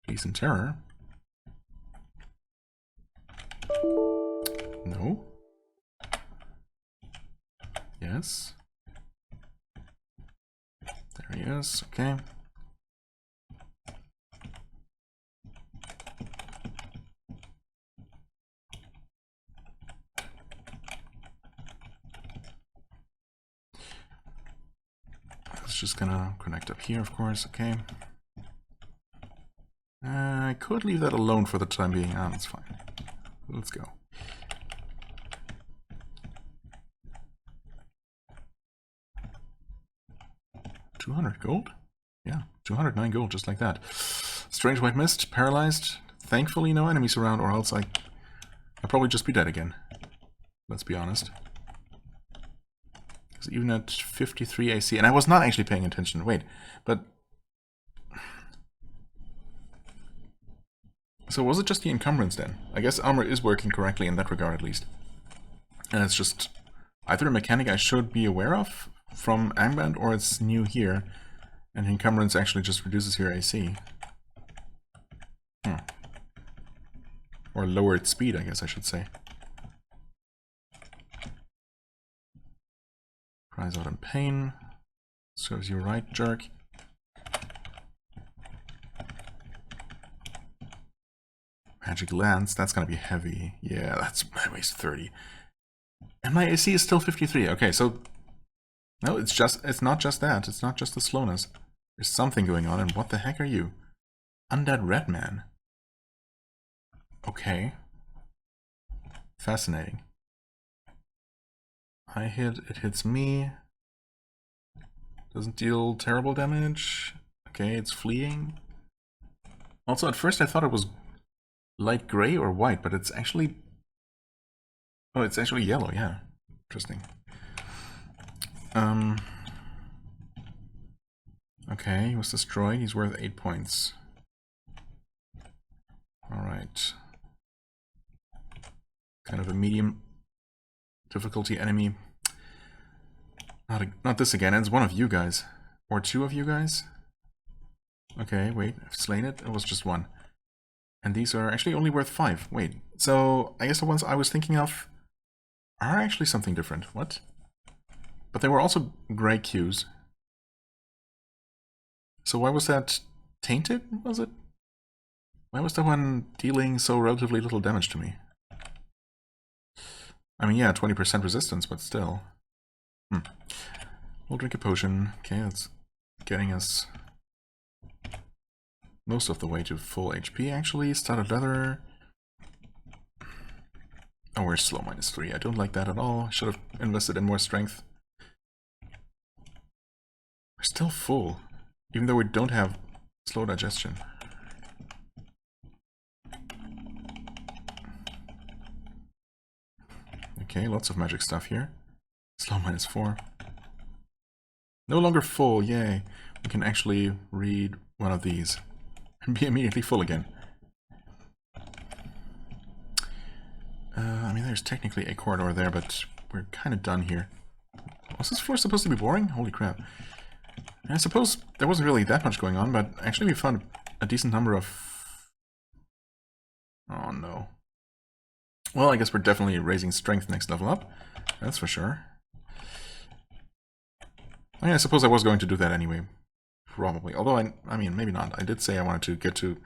Peace and Terror. No. Yes. There he is, okay. It's just gonna connect up here, of course, okay. I could leave that alone for the time being. Ah, that's fine. Let's go. $200 gold? Yeah, 209 gold, just like that. Strange White Mist, paralyzed. Thankfully, no enemies around, or else I'd probably just be dead again. Let's be honest. Because even at 53 AC, and I was not actually paying attention. Wait, but... so was it just the encumbrance then? I guess armor is working correctly in that regard, at least. And it's just either a mechanic I should be aware of from Angband, or it's new here, and encumbrance actually just reduces your AC. Or lowered speed, I guess I should say. Cries out in pain. Serves you right, jerk. Magic Lance, that's gonna be heavy. Yeah, that's my waist 30. And my AC is still 53. Okay, so no, it's not just that. It's not just the slowness. There's something going on, and what the heck are you? Undead Red Man. Okay. Fascinating. I hit, it hits me. Doesn't deal terrible damage. Okay, it's fleeing. Also, at first I thought it was light gray or white, but it's actually... oh, it's actually yellow, yeah. Interesting. Okay, he was destroyed. He's worth 8 points. Alright. Kind of a medium difficulty enemy. Not this again, it's one of you guys. Or two of you guys? Okay, wait, I've slain it. It was just one. And these are actually only worth 5. Wait, so I guess the ones I was thinking of are actually something different. What? But they were also gray cues. So why was that tainted, was it? Why was that one dealing so relatively little damage to me? I mean, yeah, 20% resistance, but still. We'll drink a potion. Okay, that's getting us most of the way to full HP, actually. Started leather. Oh, we're slow -3. I don't like that at all. Should have invested in more strength. We're still full, even though we don't have slow digestion. Okay, lots of magic stuff here. Slow -4. No longer full, yay. We can actually read one of these and be immediately full again. I mean, there's technically a corridor there, but we're kind of done here. Was this floor supposed to be boring? Holy crap. I suppose there wasn't really that much going on, but actually we found a decent number of... Oh no. Well, I guess we're definitely raising strength next level up. That's for sure. I mean, I suppose I was going to do that anyway. Probably. Although, I mean, maybe not. I did say I wanted to get to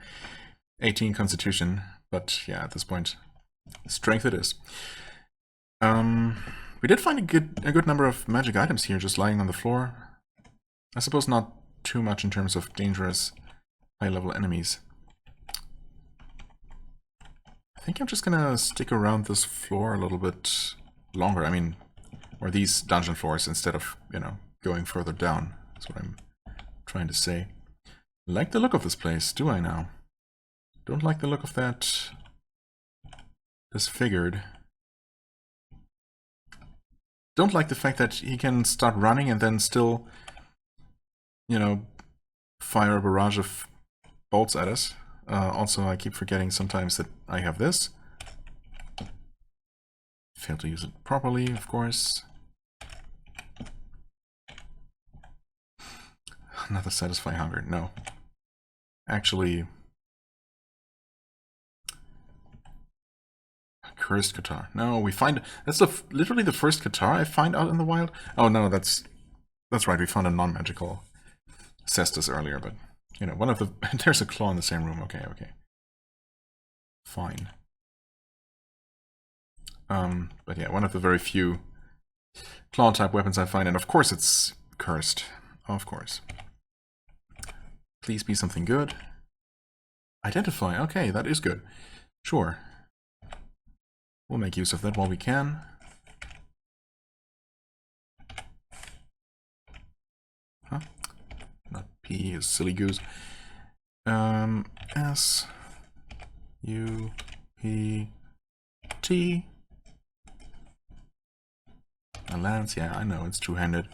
18 Constitution, but yeah, at this point, strength it is. We did find a good number of magic items here just lying on the floor. I suppose not too much in terms of dangerous high-level enemies. I think I'm just gonna stick around this floor a little bit longer. I mean, or these dungeon floors instead of, you know, going further down. That's what I'm trying to say. Like the look of this place, do I now? Don't like the look of that disfigured. Don't like the fact that he can start running and then still, you know, fire a barrage of bolts at us. Also, I keep forgetting sometimes that I have this. Fail to use it properly, of course. Not to satisfy hunger, no. Actually... Cursed guitar. No, we find... That's literally the first guitar I find out in the wild. Oh no, that's right, we found a non-magical cestus earlier, but... You know, one of the... There's a claw in the same room, okay. Fine. But yeah, one of the very few claw-type weapons I find, and of course it's cursed. Of course. Please be something good. Identify, okay, that is good. Sure. We'll make use of that while we can. Huh? Not P, is silly goose. S U P T. A lance, yeah, I know, it's two-handed.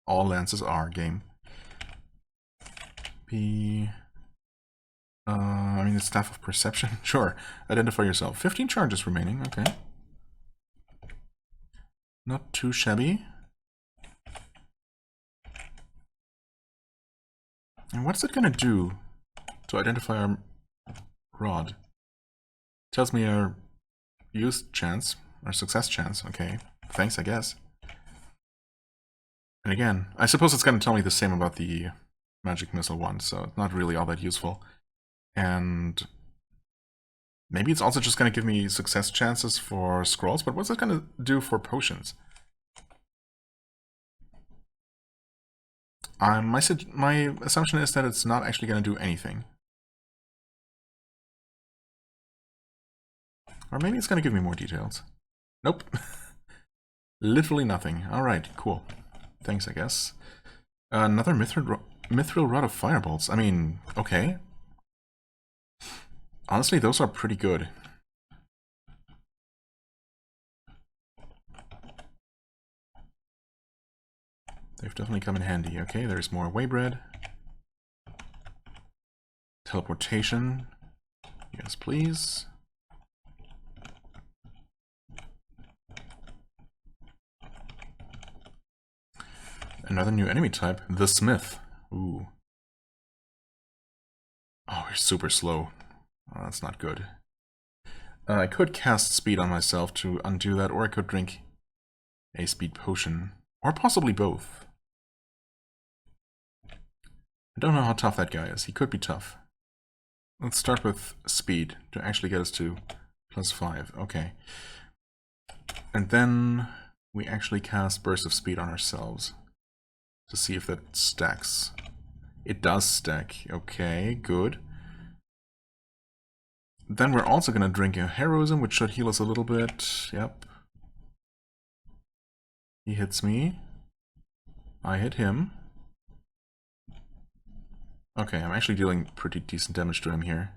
All lances are game. P. I mean, the Staff of Perception. Sure. Identify yourself. 15 charges remaining. Okay. Not too shabby. And what's it gonna do to identify our rod? Tells me our use chance, our success chance. Okay. Thanks, I guess. And again, I suppose it's gonna tell me the same about the magic missile one, so it's not really all that useful. And maybe it's also just going to give me success chances for scrolls, but what's it going to do for potions? My assumption is that it's not actually going to do anything. Or maybe it's going to give me more details. Nope. Literally nothing. Alright, cool. Thanks, I guess. Another Mithril Rod of Firebolts. I mean, okay. Honestly, those are pretty good. They've definitely come in handy. Okay, there's more waybread. Teleportation. Yes, please. Another new enemy type, the Smith. Ooh. Oh, you're super slow. Oh, that's not good. I could cast speed on myself to undo that, or I could drink a speed potion. Or possibly both. I don't know how tough that guy is. He could be tough. Let's start with speed to actually get us to +5. Okay. And then we actually cast Burst of Speed on ourselves to see if that stacks. It does stack. Okay, good. Then we're also going to drink a Heroism, which should heal us a little bit. Yep. He hits me. I hit him. Okay, I'm actually dealing pretty decent damage to him here.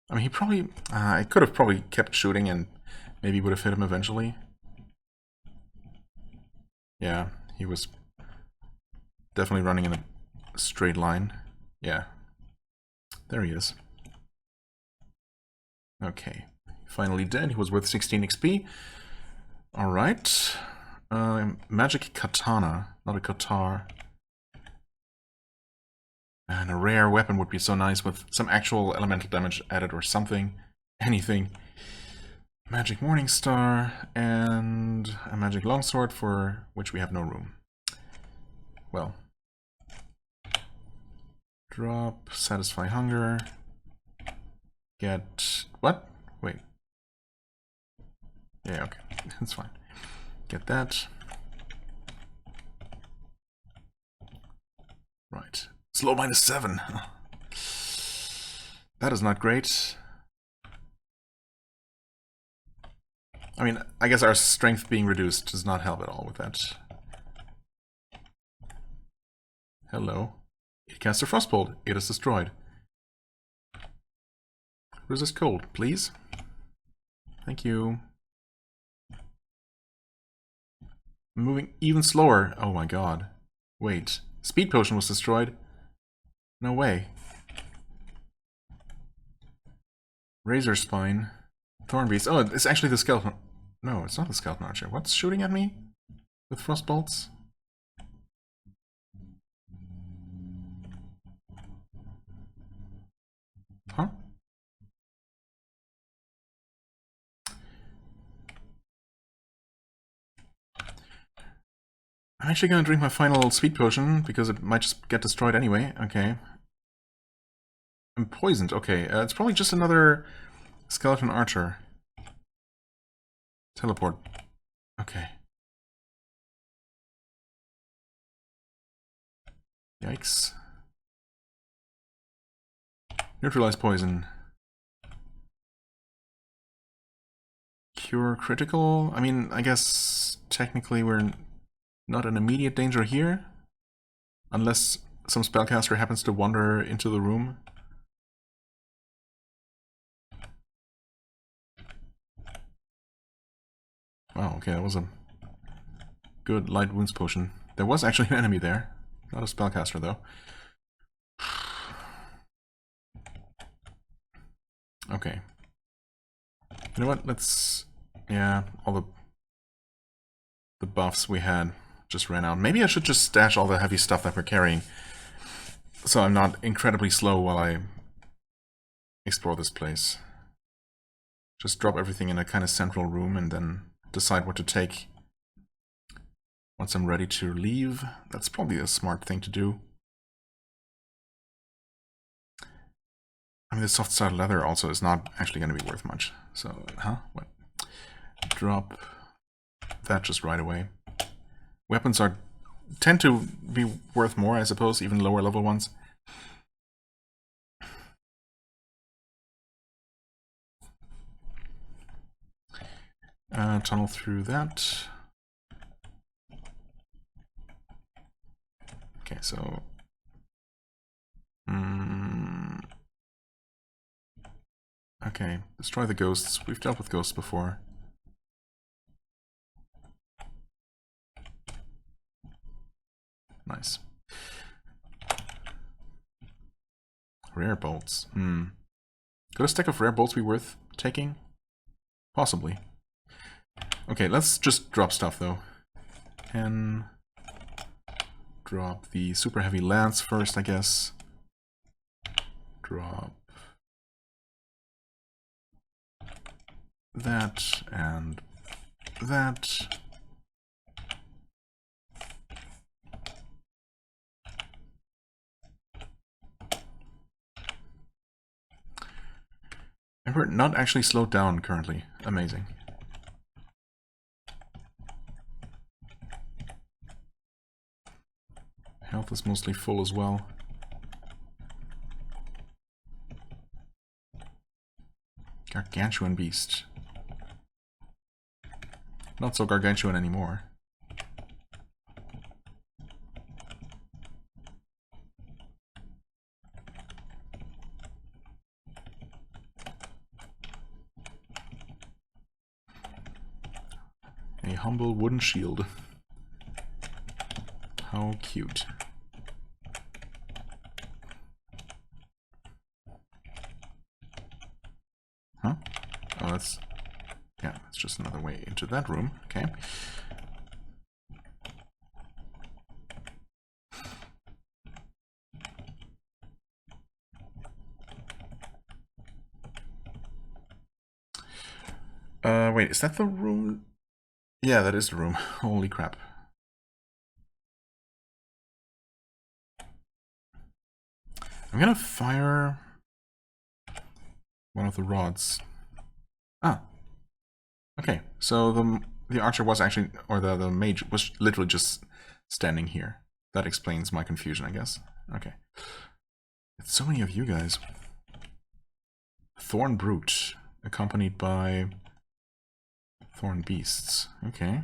I mean, he probably... I could have probably kept shooting and maybe would have hit him eventually. Yeah, he was definitely running in a straight line. Yeah. There he is. Okay. Finally dead. He was worth 16 XP. Alright. Magic Katana. Not a Katar. And a rare weapon would be so nice with some actual elemental damage added or something. Anything. Magic Morningstar and a magic longsword for which we have no room. Well. Drop, satisfy hunger. Get... what? Wait. Yeah, okay. That's fine. Get that. Right. Slow -7. That is not great. I mean, I guess our strength being reduced does not help at all with that. Hello. It casts a Frostbolt. It is destroyed. Resist cold, please. Thank you. I'm moving even slower. Oh my god. Wait. Speed potion was destroyed? No way. Razor Spine. Thorn Beast. Oh, it's actually the skeleton. No, it's not the skeleton archer. What's shooting at me? With frost bolts? Huh? I'm actually gonna drink my final speed potion, because it might just get destroyed anyway. Okay. I'm poisoned. Okay, it's probably just another skeleton archer. Teleport. Okay. Yikes. Neutralize poison. Cure critical? I mean, I guess technically we're not in immediate danger here. Unless some spellcaster happens to wander into the room. Wow, okay, that was a good light wounds potion. There was actually an enemy there. Not a spellcaster, though. Okay. You know what? Let's... yeah, all the buffs we had just ran out. Maybe I should just stash all the heavy stuff that we're carrying, so I'm not incredibly slow while I explore this place. Just drop everything in a kind of central room and then decide what to take once I'm ready to leave. That's probably a smart thing to do. I mean, the soft side leather also is not actually going to be worth much. So, huh? What? Drop that just right away. Weapons tend to be worth more, I suppose, even lower level ones. Tunnel through that. Okay, so Okay, destroy the ghosts. We've dealt with ghosts before. Nice. Rare bolts. Could a stack of rare bolts be worth taking? Possibly. Okay, let's just drop stuff though. And drop the super heavy lance first, I guess. Drop that and that. And we're not actually slowed down currently. Amazing. Health is mostly full as well. Gargantuan beast. Not so gargantuan anymore. A humble wooden shield. How cute. Huh? Oh, that's... yeah, it's just another way into that room. Okay. Wait, is that the room? Yeah, that is the room. Holy crap. I'm gonna fire one of the rods. Ah. Okay, so the archer was actually, or the mage was literally just standing here. That explains my confusion, I guess. Okay. It's so many of you guys. Thorn Brute, accompanied by Thorn Beasts. Okay.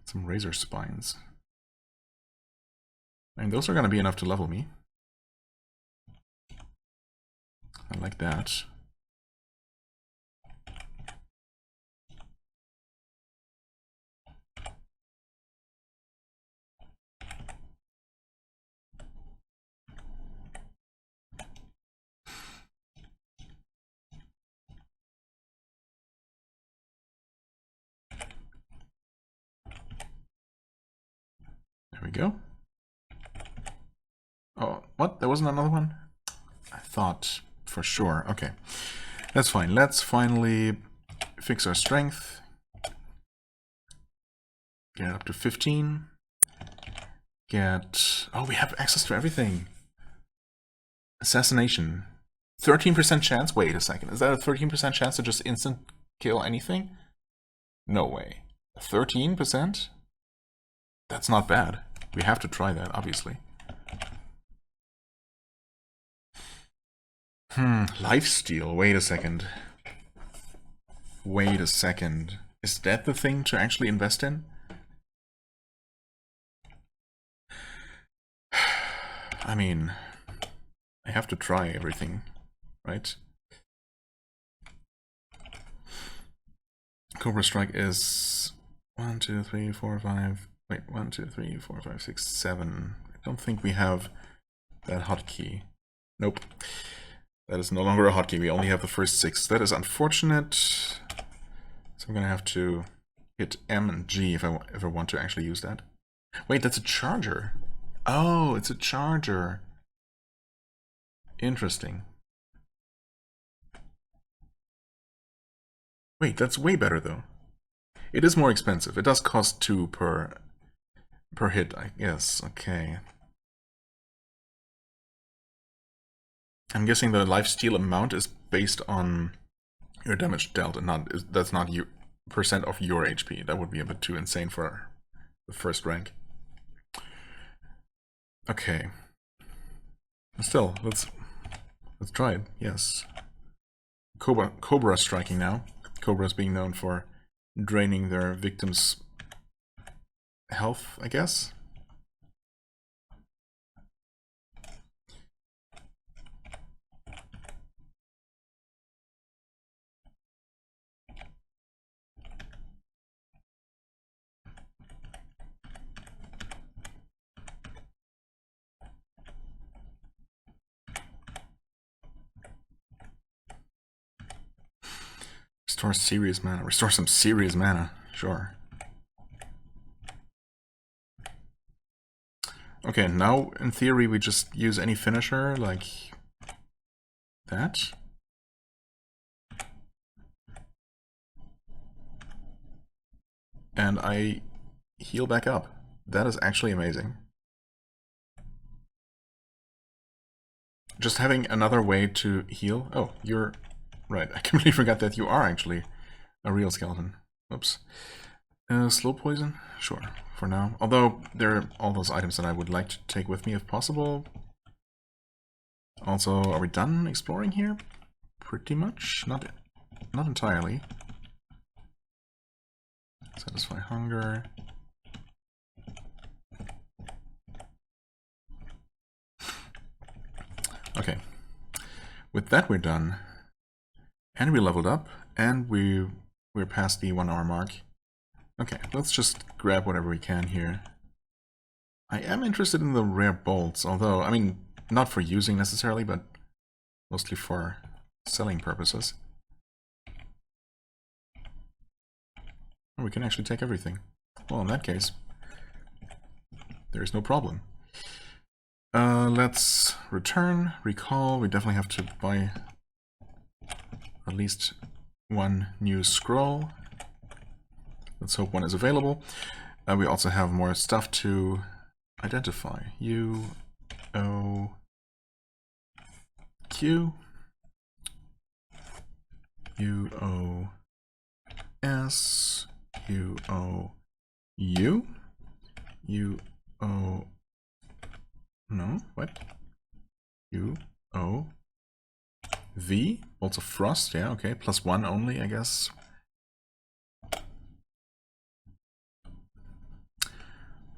Some razor spines. I mean, those are gonna be enough to level me. I like that. There we go. Oh, what? There wasn't another one? I thought for sure. Okay. That's fine. Let's finally fix our strength. Get it up to 15. Get... oh, we have access to everything. Assassination. 13% chance? Wait a second. Is that a 13% chance to just instant kill anything? No way. 13%? That's not bad. We have to try that, obviously. Lifesteal. Wait a second. Wait a second. Is that the thing to actually invest in? I mean, I have to try everything, right? Cobra Strike is 1, 2, 3, 4, 5. Wait, 1, 2, 3, 4, 5, 6, 7. I don't think we have that hotkey. Nope. That is no longer a hotkey. We only have the first 6. That is unfortunate. So I'm gonna have to hit M and G if I ever want to actually use that. Wait, that's a charger. Oh, it's a charger. Interesting. Wait, that's way better though. It is more expensive. It does cost 2 per hit, I guess. Okay. I'm guessing the lifesteal amount is based on your damage dealt, and that's not your percent of your HP. That would be a bit too insane for the first rank. Okay. Still, let's try it. Yes. Cobra striking now. Cobras being known for draining their victims' health, I guess. Restore serious mana. Restore some serious mana. Sure. Okay, now in theory we just use any finisher like that. And I heal back up. That is actually amazing. Just having another way to heal. Oh, you're right. I completely forgot that you are actually a real skeleton. Oops. Slow poison? Sure, for now. Although, there are all those items that I would like to take with me if possible. Also, are we done exploring here? Pretty much. Not entirely. Satisfy hunger. Okay. With that we're done. And we leveled up, and we're past the 1 hour mark. Okay, let's just grab whatever we can here. I am interested in the rare bolts, although, I mean, not for using necessarily, but mostly for selling purposes. Oh, we can actually take everything. Well, in that case, there's no problem. Let's return, recall. We definitely have to buy at least one new scroll. Let's hope one is available. We also have more stuff to identify. U, O, Q, U, O, S, U, O, U, U, O, no, what? U, O, V, also frost, yeah, okay, +1 only, I guess.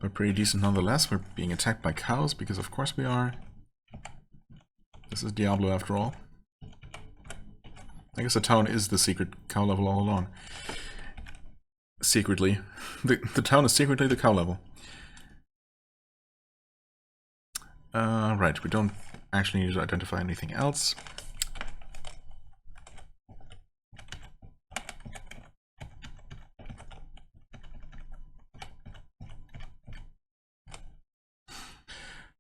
But pretty decent nonetheless. We're being attacked by cows, because of course we are. This is Diablo after all. I guess the town is the secret cow level all along. Secretly. The town is secretly the cow level. Right, we don't actually need to identify anything else.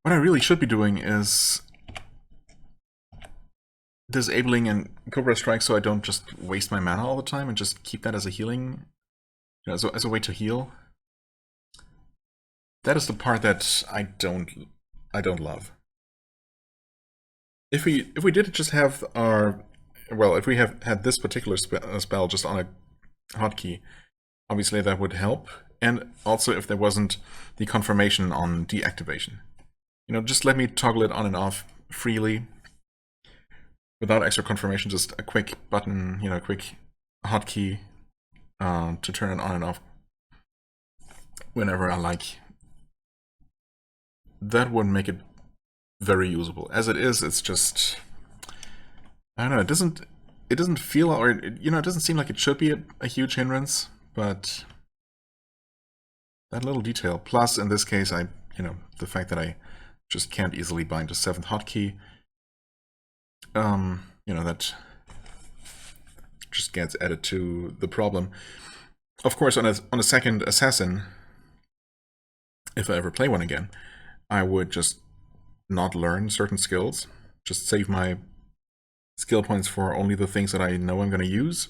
What I really should be doing is disabling and Cobra Strike so I don't just waste my mana all the time and just keep that as a healing, you know, as a way to heal. That is the part that I don't love. If we did just have our, well, if we had this particular spell just on a hotkey, obviously that would help. And also if there wasn't the confirmation on deactivation. You know, just let me toggle it on and off freely without extra confirmation, just a quick button, you know, a quick hotkey to turn it on and off whenever I like. That would make it very usable. As it is, it's just, I don't know, it doesn't feel, or you know, it doesn't seem like it should be a huge hindrance, but that little detail. Plus, in this case, you know, the fact that I just can't easily bind a 7th hotkey, you know, that just gets added to the problem. Of course, on a second assassin, if I ever play one again, I would just not learn certain skills, just save my skill points for only the things that I know I'm going to use.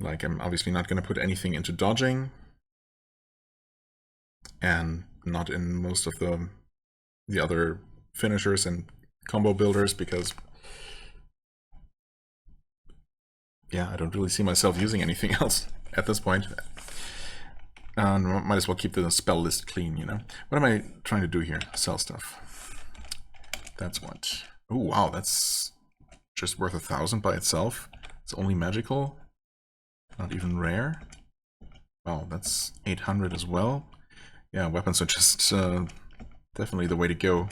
Like, I'm obviously not going to put anything into dodging, and not in most of the other finishers and combo builders, because yeah, I don't really see myself using anything else at this point. Might as well keep the spell list clean, you know? What am I trying to do here? Sell stuff. That's what. Oh wow, that's just worth 1,000 by itself. It's only magical, not even rare. Wow, that's 800 as well. Yeah, weapons are just definitely the way to go.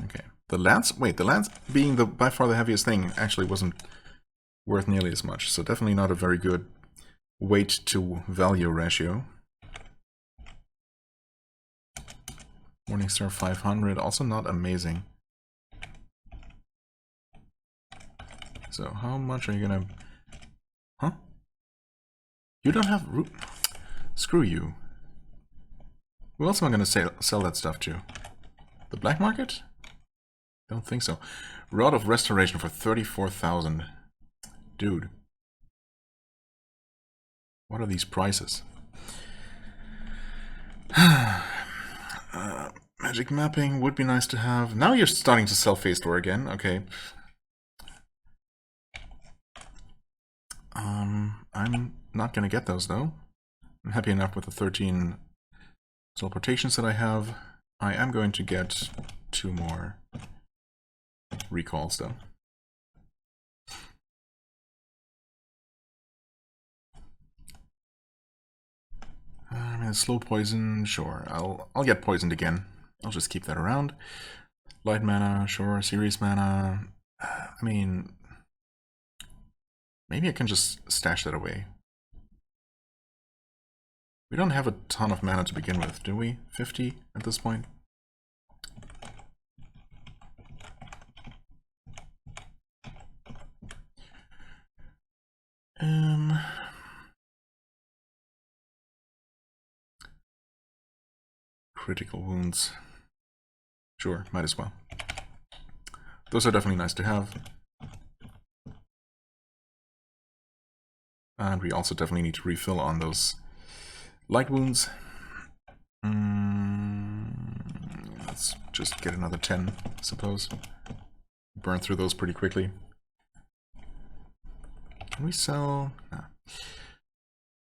Okay, the lance. Wait, the lance being by far the heaviest thing actually wasn't worth nearly as much. So definitely not a very good weight to value ratio. Morningstar 500, also not amazing. So how much are you gonna... Huh? You don't have... Screw you. Who else am I gonna sell that stuff to? The black market? Don't think so. Rod of Restoration for 34,000. Dude. What are these prices? Magic mapping would be nice to have. Now you're starting to sell phase door again. Okay. I'm not gonna get those though. I'm happy enough with the 13 teleportations that I have. I am going to get 2 more recalls though. I mean, slow poison, sure. I'll get poisoned again. I'll just keep that around. Light mana, sure. Serious mana. I mean, maybe I can just stash that away. We don't have a ton of mana to begin with, do we? 50 at this point? Critical wounds. Sure, might as well. Those are definitely nice to have. And we also definitely need to refill on those light wounds. Let's just get another 10, I suppose. Burn through those pretty quickly. Can we sell? Nah.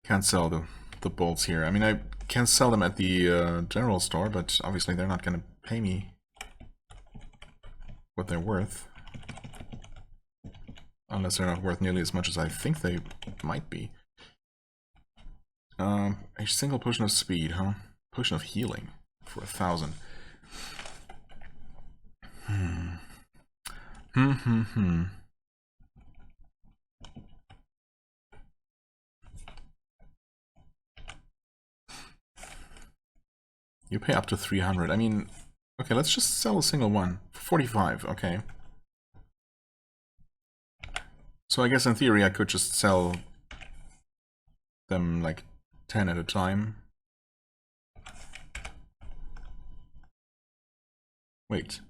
Can't sell the bolts here. I mean, I can sell them at the general store, but obviously they're not going to pay me what they're worth. Unless they're not worth nearly as much as I think they might be. A single potion of speed, huh? Potion of healing for 1,000. You pay up to 300. I mean, okay, let's just sell a single one for 45. Okay. So I guess in theory I could just sell them like 10 at a time. Wait.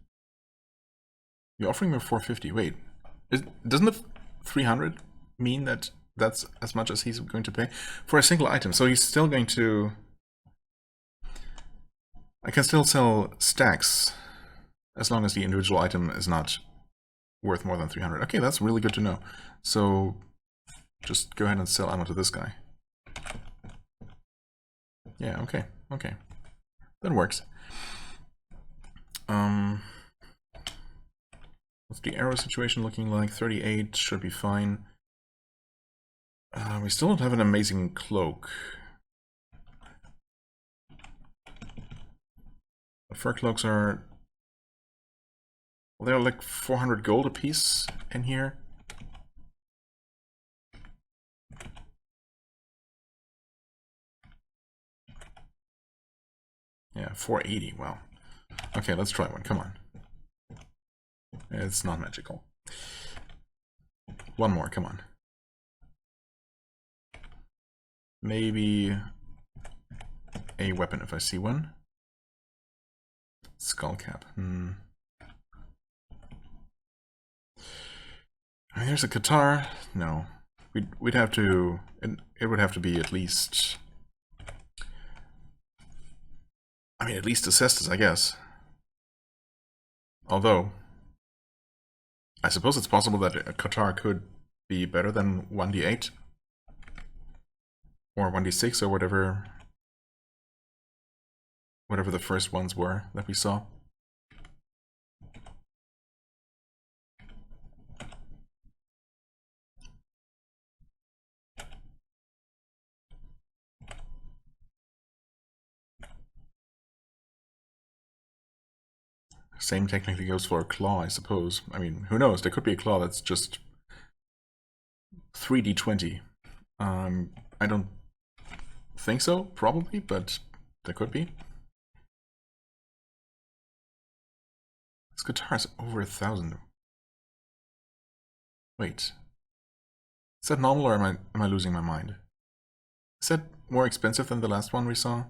You're offering me 450. Wait. Doesn't the 300 mean that that's as much as he's going to pay for a single item? So he's still going to... I can still sell stacks as long as the individual item is not worth more than 300. Okay, that's really good to know. So just go ahead and sell ammo to this guy. Yeah, okay, okay. That works. What's the arrow situation looking like? 38 should be fine. We still don't have an amazing cloak. The fur cloaks are... Well, they're like 400 gold a piece in here. Yeah, 480, wow. Okay, let's try one, come on. It's not magical. One more, come on. Maybe a weapon if I see one. Skull cap. I mean, there's a Qatar. No, we'd have to. It would have to be at least. I mean, at least assessed, I guess. Although, I suppose it's possible that a Qatar could be better than 1d8 or 1d6 or whatever the first ones were that we saw. Same technically goes for a claw, I suppose. I mean, who knows? There could be a claw that's just 3d20. I don't think so, probably, but there could be. This guitar is over 1,000. Wait. Is that normal or am I losing my mind? Is that more expensive than the last one we saw?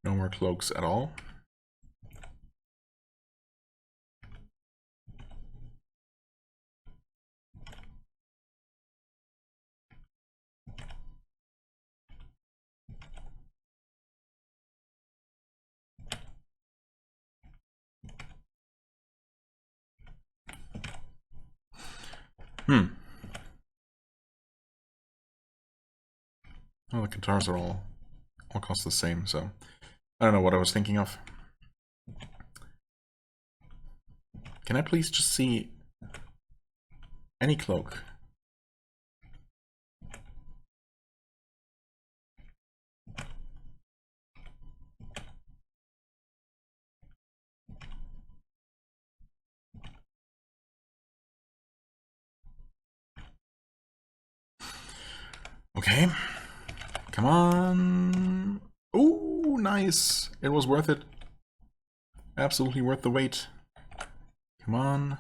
No more cloaks at all. Well, the guitars are all cost the same, so I don't know what I was thinking of. Can I please just see any cloak? Okay. Come on. Ooh, nice. It was worth it. Absolutely worth the wait. Come on.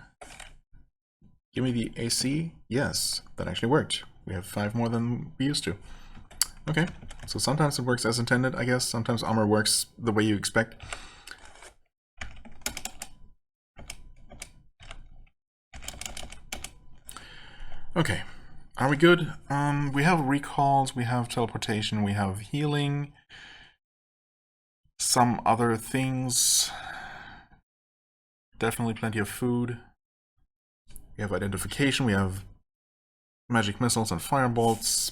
Give me the AC. Yes, that actually worked. We have 5 more than we used to. Okay, so sometimes it works as intended, I guess. Sometimes armor works the way you expect. Okay, are we good? We have recalls, we have teleportation, we have healing. Some other things. Definitely plenty of food. We have identification, we have magic missiles and firebolts.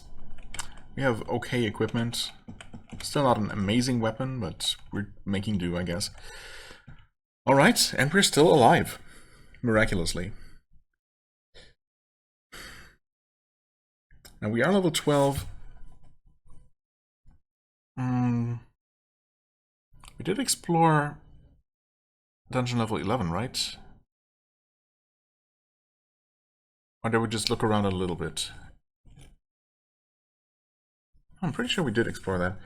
We have okay equipment. Still not an amazing weapon, but we're making do, I guess. Alright, and we're still alive. Miraculously. Now we are level 12. We did explore dungeon level 11, right? Or did we just look around a little bit? I'm pretty sure we did explore that.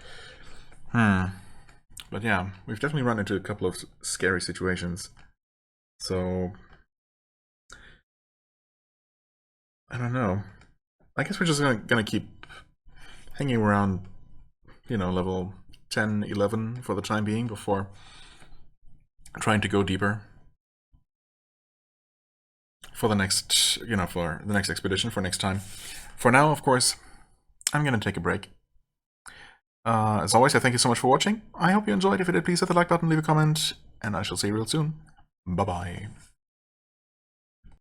But yeah, we've definitely run into a couple of scary situations. So I don't know. I guess we're just gonna keep hanging around, you know, level 10, 11 for the time being before trying to go deeper for the next, you know, for the next expedition, for next time. For now, of course, I'm gonna take a break. As always, I thank you so much for watching. I hope you enjoyed. If you did, please hit the like button, leave a comment, and I shall see you real soon. Bye-bye.